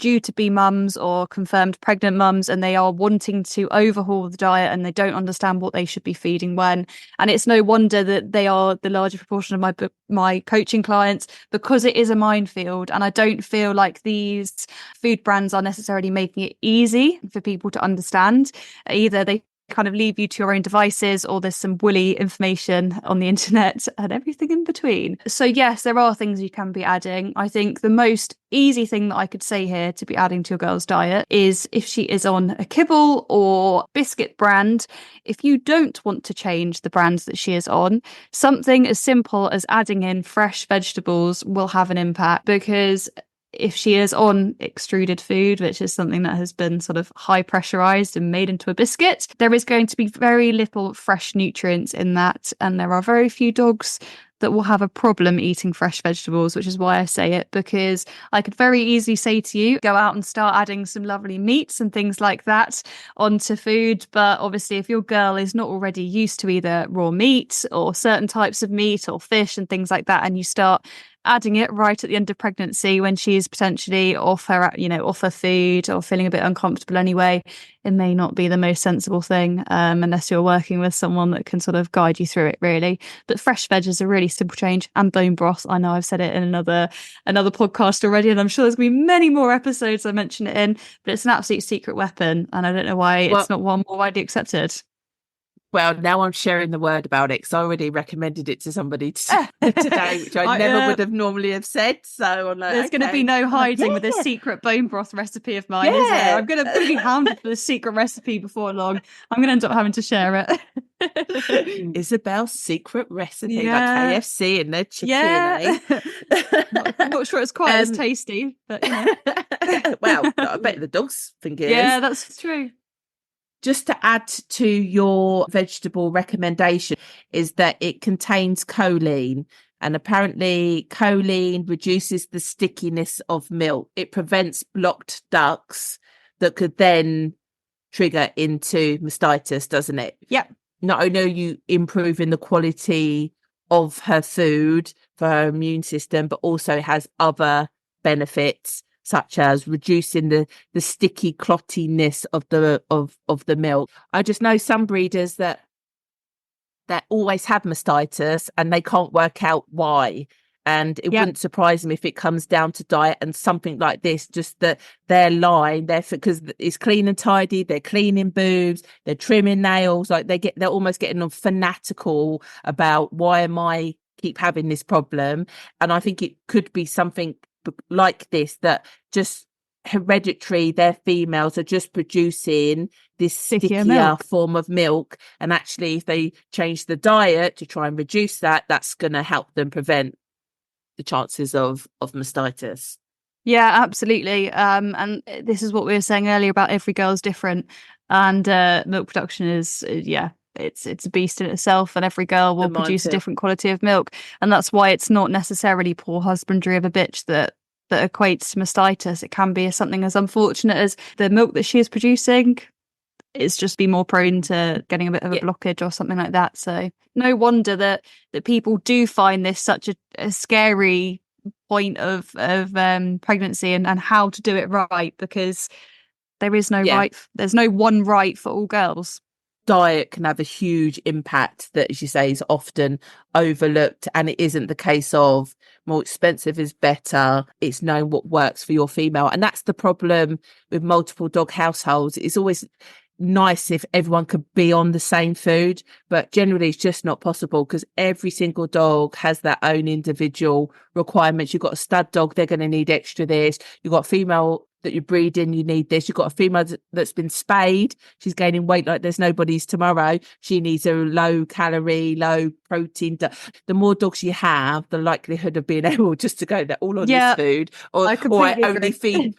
Speaker 2: due to be mums or confirmed pregnant mums, and they are wanting to overhaul the diet and they don't understand what they should be feeding when. And it's no wonder that they are the larger proportion of my coaching clients, because it is a minefield. And I don't feel like these food brands are necessarily making it easy for people to understand. Either they kind of leave you to your own devices, or there's some woolly information on the internet and everything in between. So yes, there are things you can be adding. I think the most easy thing that I could say here to be adding to your girl's diet is, if she is on a kibble or biscuit brand, if you don't want to change the brands that she is on, something as simple as adding in fresh vegetables will have an impact. Because if she is on extruded food, which is something that has been sort of high pressurized and made into a biscuit, there is going to be very little fresh nutrients in that. And there are very few dogs that will have a problem eating fresh vegetables, which is why I say it, because I could very easily say to you, go out and start adding some lovely meats and things like that onto food. But obviously, if your girl is not already used to either raw meat or certain types of meat or fish and things like that, and you start adding it right at the end of pregnancy when she's potentially off her food or feeling a bit uncomfortable anyway, it may not be the most sensible thing, unless you're working with someone that can sort of guide you through it, really. But fresh veg is a really simple change, and bone broth. I know I've said it in another podcast already, and I'm sure there's going to be many more episodes I mention it in, but it's an absolute secret weapon, and I don't know why it's not one more widely accepted.
Speaker 1: Well, now I'm sharing the word about it, because I already recommended it to somebody today, which I never would have normally have said. So I'm like,
Speaker 2: there's going to be no hiding with this secret bone broth recipe of mine, is there? I'm going to be hounded for the secret recipe before long. I'm going to end up having to share it.
Speaker 1: Isabel's secret recipe, like KFC and their chicken. Yeah.
Speaker 2: I'm not sure it's quite as tasty, but you know.
Speaker 1: Well, I bet the dogs think it is.
Speaker 2: Yeah, that's true.
Speaker 1: Just to add to your vegetable recommendation is that it contains choline, and apparently choline reduces the stickiness of milk. It prevents blocked ducts that could then trigger into mastitis, doesn't it?
Speaker 2: Yep.
Speaker 1: Not only are you improving the quality of her food for her immune system, but also has other benefits such as reducing the sticky clottiness of the milk. I just know some breeders that always have mastitis and they can't work out why. And it wouldn't surprise them if it comes down to diet and something like this, just that their line, because it's clean and tidy, they're cleaning boobs, they're trimming nails, like they're almost getting fanatical about why am I keep having this problem. And I think it could be something like this, that just hereditary, their females are just producing this stickier form of milk, and actually if they change the diet to try and reduce that, that's going to help them prevent the chances of mastitis.
Speaker 2: Yeah, absolutely. And this is what we were saying earlier about every girl's different, and milk production is it's a beast in itself, and every girl will produce a different quality of milk, and that's why it's not necessarily poor husbandry of a bitch that equates to mastitis. It can be something as unfortunate as the milk that she is producing. It's just be more prone to getting a bit of a blockage or something like that. So no wonder that people do find this such a scary point of pregnancy and how to do it right, because there is no right. There's no one right for all girls.
Speaker 1: Diet can have a huge impact that, as you say, is often overlooked, and it isn't the case of more expensive is better. It's knowing what works for your female, and that's the problem with multiple dog households. It's always nice if everyone could be on the same food, but generally it's just not possible, because every single dog has their own individual requirements. You've got a stud dog, they're going to need extra this. You've got a female that you're breeding, you need this. You've got a female that's been spayed, she's gaining weight like there's nobody's tomorrow, she needs a low calorie, low protein. The more dogs you have, the likelihood of being able just to go, they're all on this food, or I only feed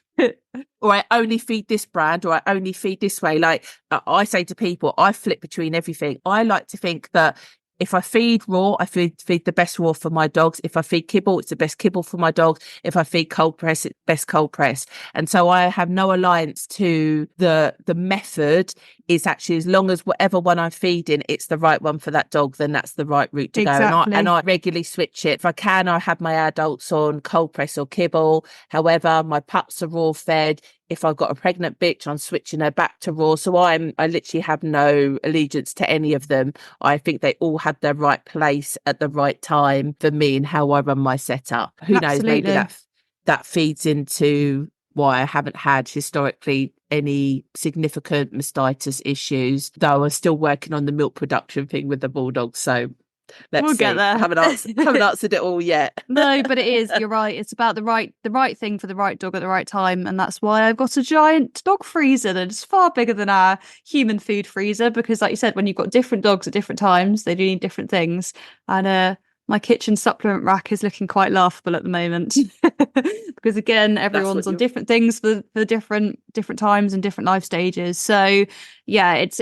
Speaker 1: or I only feed this brand, or I only feed this way. Like I say to people, I flip between everything. I like to think that if I feed raw, I feed the best raw for my dogs. If I feed kibble, it's the best kibble for my dogs. If I feed cold press, it's best cold press. And so I have no alliance to the method. Is actually, as long as whatever one I'm feeding, it's the right one for that dog, then that's the right route to go. And I regularly switch it. If I can, I have my adults on cold press or kibble. However, my pups are raw fed. If I've got a pregnant bitch, I'm switching her back to raw. So I literally have no allegiance to any of them. I think they all have their right place at the right time for me and how I run my setup. Who knows, maybe that feeds into why I haven't had historically any significant mastitis issues, though I'm still working on the milk production thing with the bulldogs. So we'll get there. Haven't answered it all yet.
Speaker 2: No, but it is. You're right. It's about the right thing for the right dog at the right time, and that's why I've got a giant dog freezer that's far bigger than our human food freezer. Because, like you said, when you've got different dogs at different times, they do need different things. And my kitchen supplement rack is looking quite laughable at the moment because, again, everyone's on different things for different times and different life stages. So, yeah, it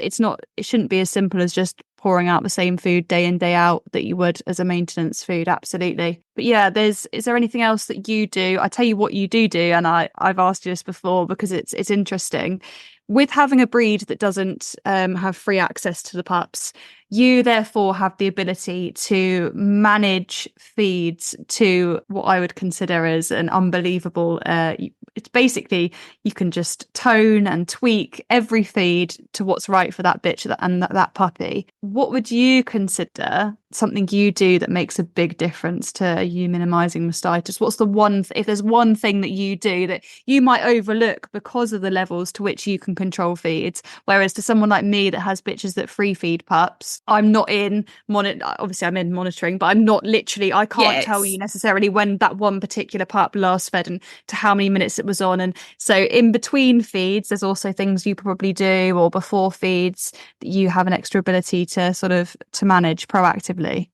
Speaker 2: shouldn't be as simple as just pouring out the same food day in, day out that you would as a maintenance food. Absolutely. But yeah, is there anything else that you do? I tell you what you do, and I've asked you this before because it's interesting. With having a breed that doesn't have free access to the pups, you therefore have the ability to manage feeds to what I would consider as an unbelievable. It's basically you can just tone and tweak every feed to what's right for that bitch and that puppy. What would you consider something you do that makes a big difference to you minimizing mastitis? What's the one, if there's one thing that you do that you might overlook because of the levels to which you can control feeds, whereas to someone like me that has bitches that free feed pups, I'm not in obviously I'm in monitoring, but I'm not literally, I can't tell you necessarily when that one particular pup last fed and to how many minutes it was on. And so in between feeds, there's also things you probably do, or before feeds, that you have an extra ability to sort of to manage proactively.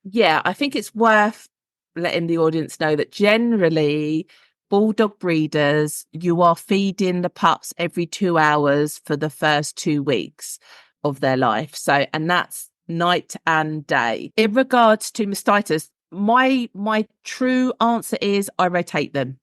Speaker 1: Yeah, I think it's worth letting the audience know that generally bulldog breeders, you are feeding the pups every 2 hours for the first 2 weeks of their life. So, and that's night and day. In regards to mastitis, my true answer is I rotate them.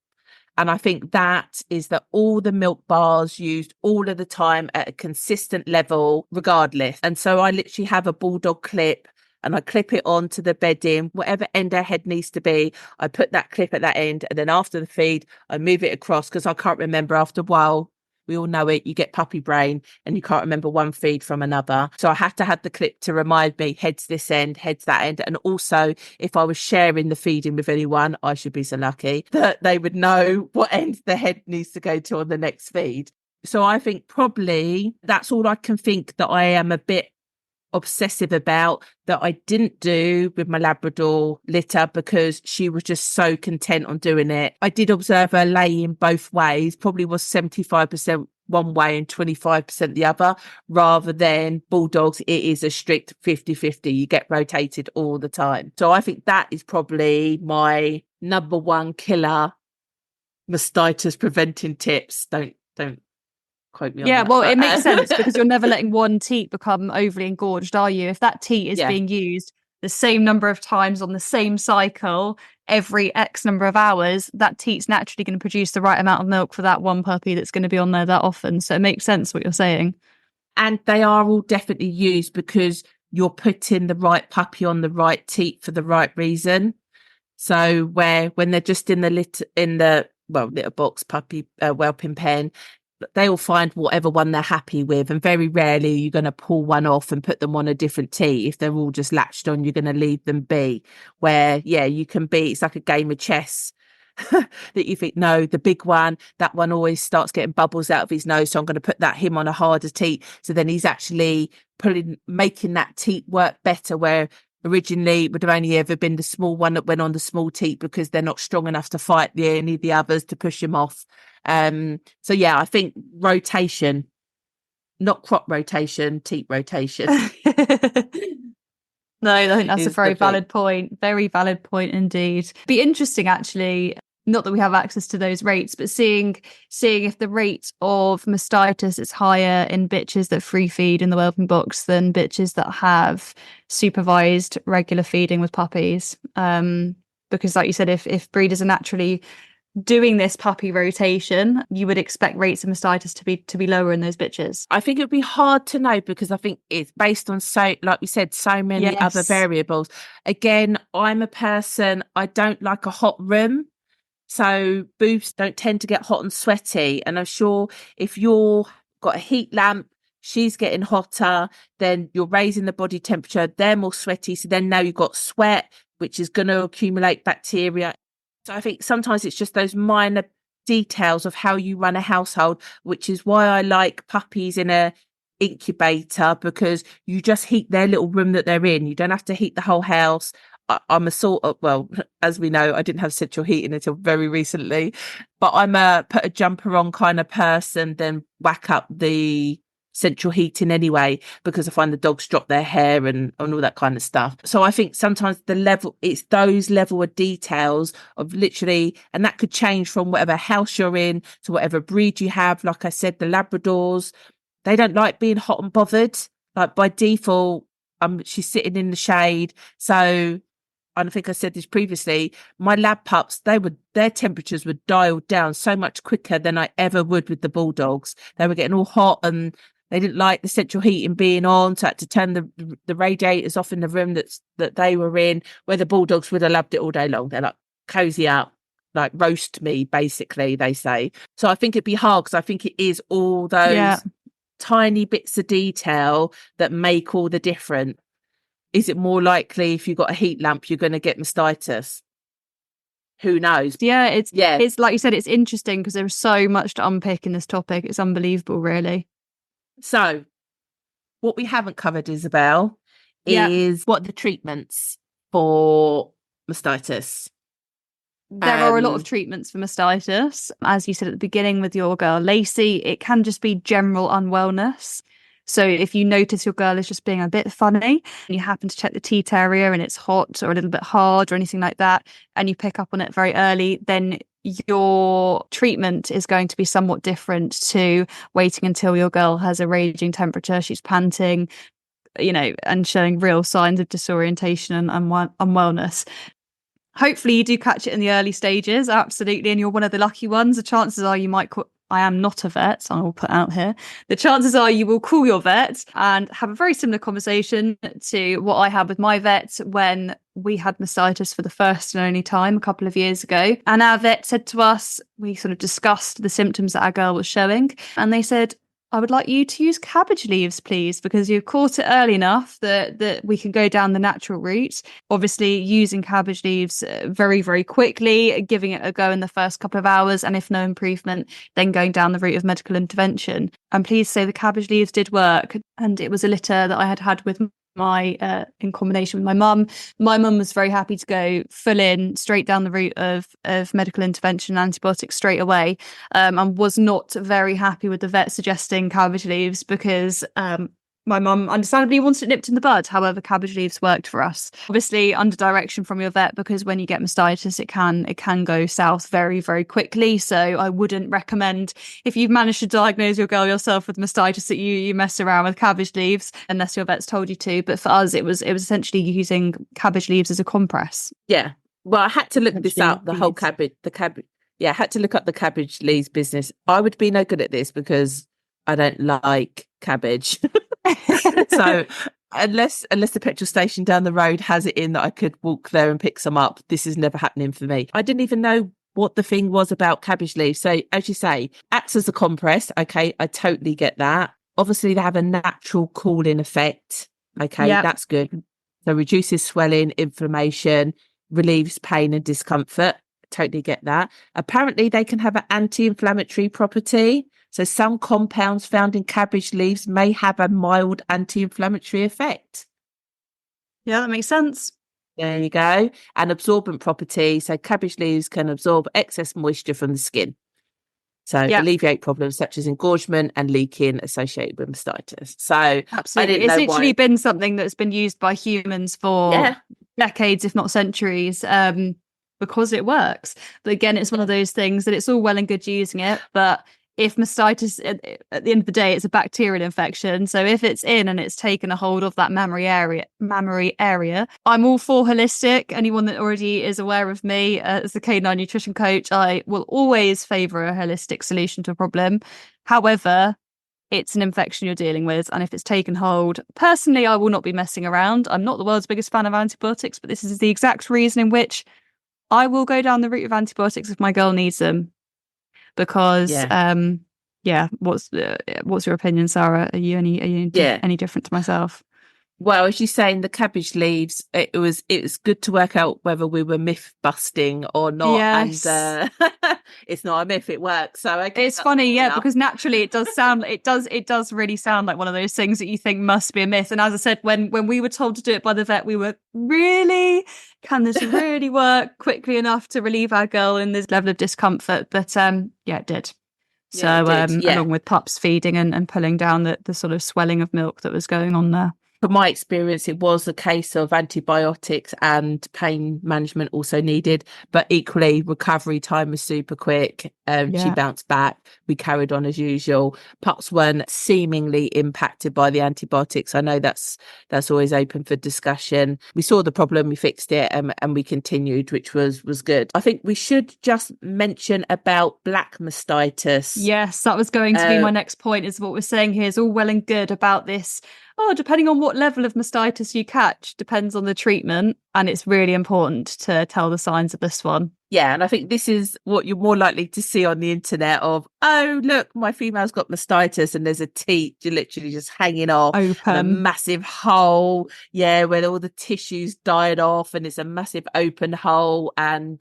Speaker 1: And I think that is that all the milk bars used all of the time at a consistent level, regardless. And so I literally have a bulldog clip and I clip it onto the bedding, whatever end her head needs to be. I put that clip at that end, and then after the feed, I move it across because I can't remember after a while. We all know it. You get puppy brain and you can't remember one feed from another. So I have to have the clip to remind me heads this end, heads that end. And also, if I was sharing the feeding with anyone, I should be so lucky that they would know what end the head needs to go to on the next feed. So I think probably that's all I can think that I am a bit obsessive about, that I didn't do with my Labrador litter because she was just so content on doing it. I did observe her laying both ways, probably was 75% one way and 25% the other, rather than bulldogs. It is a strict 50-50. You get rotated all the time. So I think that is probably my number one killer mastitis preventing tips. Don't quote me on that.
Speaker 2: Well, it makes sense because you're never letting one teat become overly engorged, are you? If that teat is being used the same number of times on the same cycle every X number of hours, that teat's naturally going to produce the right amount of milk for that one puppy that's going to be on there that often. So it makes sense what you're saying.
Speaker 1: And they are all definitely used because you're putting the right puppy on the right teat for the right reason. So when they're just in the litter box puppy whelping pen, they will find whatever one they're happy with, and very rarely you're going to pull one off and put them on a different teat. If they're all just latched on, you're going to leave them be. Where you can be, it's like a game of chess that you think, no, the big one, that one always starts getting bubbles out of his nose, so I'm going to put him on a harder teat, so then he's actually making that teat work better, where originally it would have only ever been the small one that went on the small teat because they're not strong enough to fight any of the others to push him off. So I think rotation, not crop rotation, teat rotation.
Speaker 2: No, I think that's a very valid point. Very valid point indeed. Be interesting, actually, not that we have access to those rates, but seeing if the rate of mastitis is higher in bitches that free feed in the whelping box than bitches that have supervised regular feeding with puppies. Because like you said, if breeders are naturally doing this puppy rotation, you would expect rates of mastitis to be lower in those bitches.
Speaker 1: I think it would be hard to know because I think it's based on, so like we said, so many other variables. Again, I'm a person, I don't like a hot room. So boobs don't tend to get hot and sweaty. And I'm sure if you're got a heat lamp, she's getting hotter, then you're raising the body temperature, they're more sweaty. So then now you've got sweat, which is going to accumulate bacteria. So I think sometimes it's just those minor details of how you run a household, which is why I like puppies in a incubator, because you just heat their little room that they're in. You don't have to heat the whole house. I'm a sort of, well, as we know, I didn't have central heating until very recently, but I'm a put a jumper on kind of person, then whack up the central heating anyway, because I find the dogs drop their hair and all that kind of stuff. So I think sometimes it's those level of details of literally, and that could change from whatever house you're in to whatever breed you have. Like I said, the Labradors, they don't like being hot and bothered. Like by default, she's sitting in the shade. So I think I said this previously, my lab pups, their temperatures were dialed down so much quicker than I ever would with the bulldogs. They were getting all hot and they didn't like the central heating being on, so I had to turn the radiators off in the room that they were in, where the bulldogs would have loved it all day long. They're like, cozy up, like roast me, basically, they say. So I think it'd be hard because I think it is all those tiny bits of detail that make all the difference. Is it more likely if you've got a heat lamp, you're going to get mastitis? Who knows?
Speaker 2: It's like you said, it's interesting because there's so much to unpick in this topic. It's unbelievable, really.
Speaker 1: So what we haven't covered, Isabel, is what are the treatments for mastitis?
Speaker 2: There are a lot of treatments for mastitis. As you said at the beginning with your girl Lacey, it can just be general unwellness. So if you notice your girl is just being a bit funny and you happen to check the teat area and it's hot or a little bit hard or anything like that, and you pick up on it very early, then your treatment is going to be somewhat different to waiting until your girl has a raging temperature, she's panting, and showing real signs of disorientation and unwellness. Hopefully you do catch it in the early stages, absolutely, and you're one of the lucky ones. The chances are you might I am not a vet, I will put out here, the chances are you will call your vet and have a very similar conversation to what I had with my vet when we had mastitis for the first and only time a couple of years ago. And our vet said to us, we sort of discussed the symptoms that our girl was showing, and they said, I would like you to use cabbage leaves, please, because you've caught it early enough that we can go down the natural route. Obviously, using cabbage leaves very, very quickly, giving it a go in the first couple of hours, and if no improvement, then going down the route of medical intervention. I'm pleased to say the cabbage leaves did work, and it was a litter that I had with my in combination with my mum. My mum was very happy to go full in straight down the route of medical intervention and antibiotics straight away, and was not very happy with the vet suggesting cabbage leaves because my mum understandably wanted it nipped in the bud. However, cabbage leaves worked for us. Obviously, under direction from your vet, because when you get mastitis, it can go south very, very quickly. So I wouldn't recommend, if you've managed to diagnose your girl yourself with mastitis, that you mess around with cabbage leaves unless your vet's told you to. But for us, it was essentially using cabbage leaves as a compress.
Speaker 1: Yeah. Well, I had to look this up. Yeah, I had to look up the cabbage leaves business. I would be no good at this because I don't like cabbage. So unless the petrol station down the road has it in that I could walk there and pick some up, this is never happening for me. I didn't even know what the thing was about cabbage leaves. So as you say, acts as a compress. Okay, I totally get that. Obviously, they have a natural cooling effect. Okay, That's good. So reduces swelling, inflammation, relieves pain and discomfort. Totally get that. Apparently, they can have an anti-inflammatory property. So some compounds found in cabbage leaves may have a mild anti-inflammatory effect.
Speaker 2: Yeah, that makes sense.
Speaker 1: There you go. And absorbent property. So cabbage leaves can absorb excess moisture from the skin. So alleviate problems such as engorgement and leaking associated with mastitis. So
Speaker 2: absolutely, it's literally been something that's been used by humans for decades, if not centuries, because it works. But again, it's one of those things that it's all well and good using it, but if mastitis, at the end of the day, it's a bacterial infection. So if it's in and it's taken a hold of that mammary area, I'm all for holistic. Anyone that already is aware of me as the canine nutrition coach, I will always favour a holistic solution to a problem. However, it's an infection you're dealing with, and if it's taken hold, personally, I will not be messing around. I'm not the world's biggest fan of antibiotics, but this is the exact reason in which I will go down the route of antibiotics if my girl needs them. Because what's your opinion, Sara? Are you any different to myself?
Speaker 1: Well, as you're saying, the cabbage leaves, it was good to work out whether we were myth busting or not. Yes. And it's not a myth, it works. So
Speaker 2: it's funny, because naturally it does really sound like one of those things that you think must be a myth. And as I said, when we were told to do it by the vet, we were really, can this really work quickly enough to relieve our girl in this level of discomfort? But it did. So along with pups feeding and pulling down the sort of swelling of milk that was going on there.
Speaker 1: From my experience, it was a case of antibiotics and pain management also needed, but equally recovery time was super quick. She bounced back. We carried on as usual. Pups weren't seemingly impacted by the antibiotics. I know that's always open for discussion. We saw the problem, we fixed it, and we continued, which was good. I think we should just mention about black mastitis.
Speaker 2: Yes, that was going to be my next point, is what we're saying here is all well and good about this. Depending on what level of mastitis you catch, depends on the treatment. And it's really important to tell the signs of this one.
Speaker 1: Yeah, and I think this is what you're more likely to see on the internet of, oh, look, my female's got mastitis and there's a teat literally just hanging off.
Speaker 2: Open.
Speaker 1: A massive hole, where all the tissues died off and it's a massive open hole and...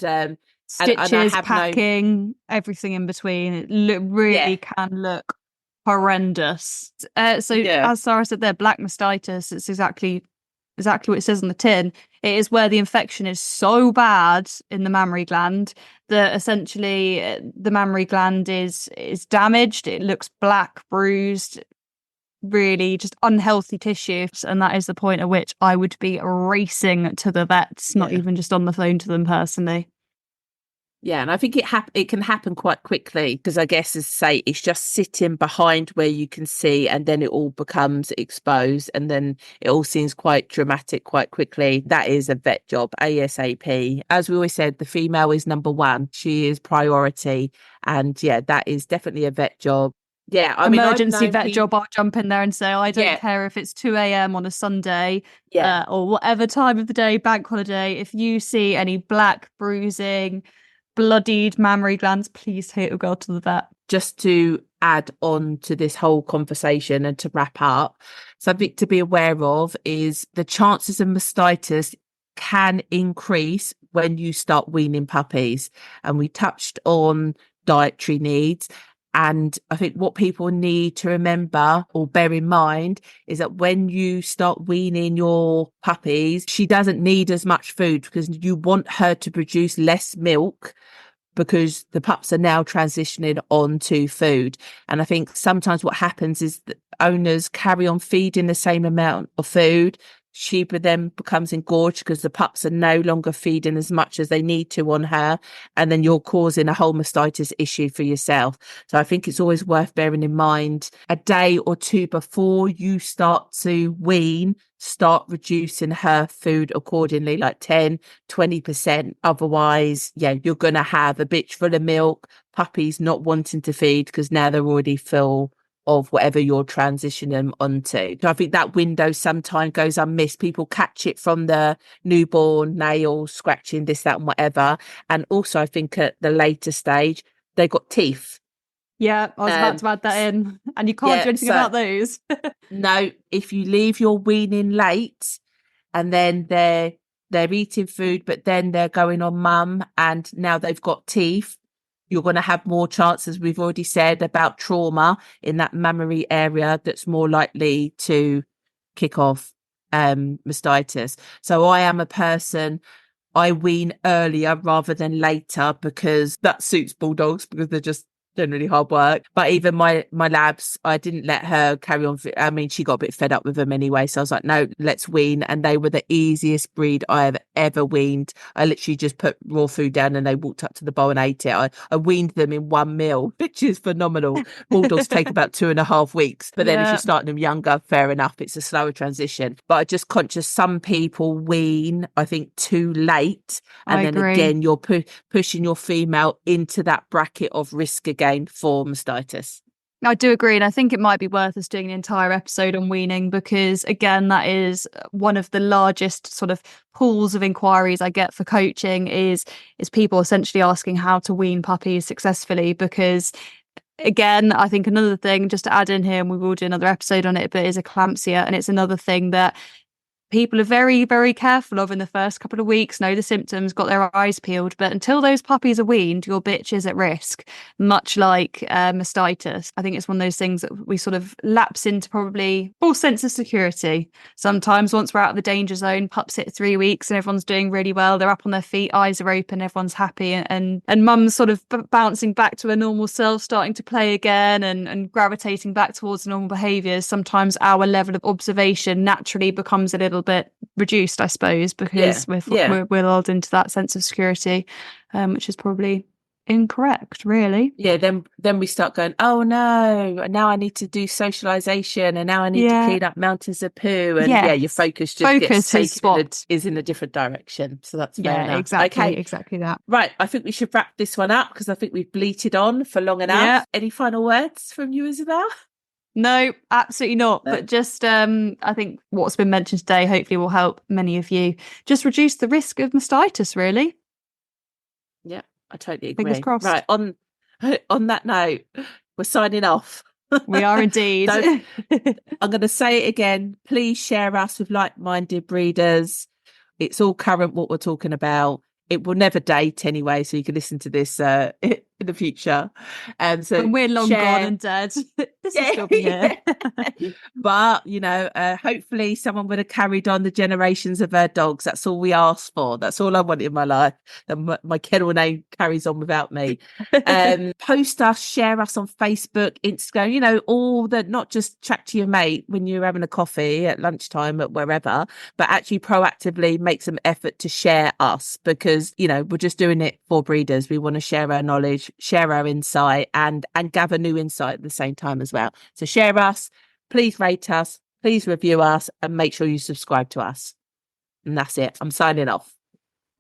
Speaker 2: stitches, packing, everything in between. It really can look horrendous. As Sara said there, black mastitis, it's exactly what it says on the tin. It is where the infection is so bad in the mammary gland that essentially the mammary gland is damaged. It looks black, bruised, really just unhealthy tissue. And that is the point at which I would be racing to the vets, not even just on the phone to them personally.
Speaker 1: Yeah, and I think it can happen quite quickly because I guess, as I say, it's just sitting behind where you can see, and then it all becomes exposed, and then it all seems quite dramatic quite quickly. That is a vet job, ASAP. As we always said, the female is number one. She is priority, and yeah, that is definitely a vet job. Yeah, I mean, I've
Speaker 2: Emergency
Speaker 1: known
Speaker 2: vet
Speaker 1: people.
Speaker 2: job, I'll jump in there and say, I don't
Speaker 1: Yeah,
Speaker 2: care if it's 2 a.m. on a Sunday
Speaker 1: yeah,
Speaker 2: or whatever time of the day, bank holiday. If you see any black bruising, bloodied mammary glands, please take your girl to the vet.
Speaker 1: just to add on to this whole conversation and to wrap up, something to be aware of is the chances of mastitis can increase when you start weaning puppies. And we touched on dietary needs. And I think what people need to remember or bear in mind is that when you start weaning your puppies, she doesn't need as much food because you want her to produce less milk, because the pups are now transitioning on to food. And I think sometimes what happens is that owners carry on feeding the same amount of food. She then becomes engorged because the pups are no longer feeding as much as they need to on her. And then you're causing a whole mastitis issue for yourself. So I think it's always worth bearing in mind a day or two before you start to wean, start reducing her food accordingly, like 10-20%. Otherwise, yeah, you're going to have a bitch full of milk, puppies not wanting to feed because now they're already full of whatever you're transitioning them onto. So I think that window sometimes goes unmissed. People catch it from the newborn, nails, scratching, this, that, and whatever. And also, I think at the later stage, they got teeth.
Speaker 2: Yeah, I was about to add that in. And you can't do anything about those.
Speaker 1: No, if you leave your weaning late and then they're eating food, but then they're going on mum and now they've got teeth, you're going to have more chances, we've already said, about trauma in that mammary area that's more likely to kick off mastitis. So I am a person, I wean earlier rather than later because that suits bulldogs because they're just generally hard work. But even my labs, I didn't let her carry on. I mean, she got a bit fed up with them anyway. So I was like, no, let's wean. And they were the easiest breed I have ever weaned. I literally just put raw food down and they walked up to the bowl and ate it. I weaned them in one meal, which is phenomenal. Bulldogs take about 2.5 weeks. But then if you start them younger, fair enough, it's a slower transition. But I'm just conscious some people wean, I think, too late. And then again, you're pushing your female into that bracket of risk again for mastitis.
Speaker 2: I do agree, and I think it might be worth us doing an entire episode on weaning because, again, that is one of the largest sort of pools of inquiries I get for coaching is people essentially asking how to wean puppies successfully. Because, again, I think another thing just to add in here, and we will do another episode on it, but is eclampsia, and it's another thing that people are very, very careful of in the first couple of weeks, know the symptoms, got their eyes peeled. But until those puppies are weaned, your bitch is at risk, much like mastitis. I think it's one of those things that we sort of lapse into probably false sense of security. Sometimes once we're out of the danger zone, pups hit 3 weeks and everyone's doing really well. They're up on their feet, eyes are open, everyone's happy. And mum's sort of bouncing back to her normal self, starting to play again and gravitating back towards normal behaviours. Sometimes our level of observation naturally becomes a little bit reduced, I suppose, because we're lulled into that sense of security, which is probably incorrect, really.
Speaker 1: Yeah, then we start going, oh no, now I need to do socialization and now I need to clean up mountains of poo. And your focus is in a different direction. So that's fair enough.
Speaker 2: Exactly that.
Speaker 1: Right, I think we should wrap this one up because I think we've bleated on for long enough. Yeah. Any final words from you, Isabel?
Speaker 2: No, absolutely not. No. But just I think what's been mentioned today hopefully will help many of you just reduce the risk of mastitis, really.
Speaker 1: Yeah, I totally agree.
Speaker 2: Fingers crossed.
Speaker 1: Right, on that note, we're signing off.
Speaker 2: We are indeed.
Speaker 1: I'm going to say it again. Please share us with like-minded breeders. It's all current what we're talking about. It will never date anyway, so you can listen to this in the future. So
Speaker 2: when we're long gone and dead. This will still be here.
Speaker 1: But, you know, hopefully someone would have carried on the generations of our dogs. That's all we asked for. That's all I want in my life. That my kennel name carries on without me. Post us, share us on Facebook, Instagram, you know, all the, not just chat to your mate when you're having a coffee at lunchtime at wherever, but actually proactively make some effort to share us, because, you know, we're just doing it for breeders. We want to share our knowledge, share our insight, and gather new insight at the same time as well. So share us, please rate us, please review us, and make sure you subscribe to us. And that's it. I'm signing off.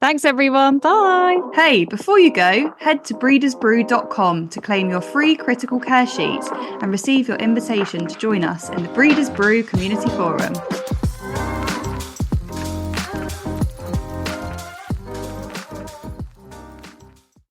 Speaker 2: Thanks, everyone. Bye. Hey, before you go, head to breedersbrew.com to claim your free critical care sheet and receive your invitation to join us in the Breeders Brew Community Forum.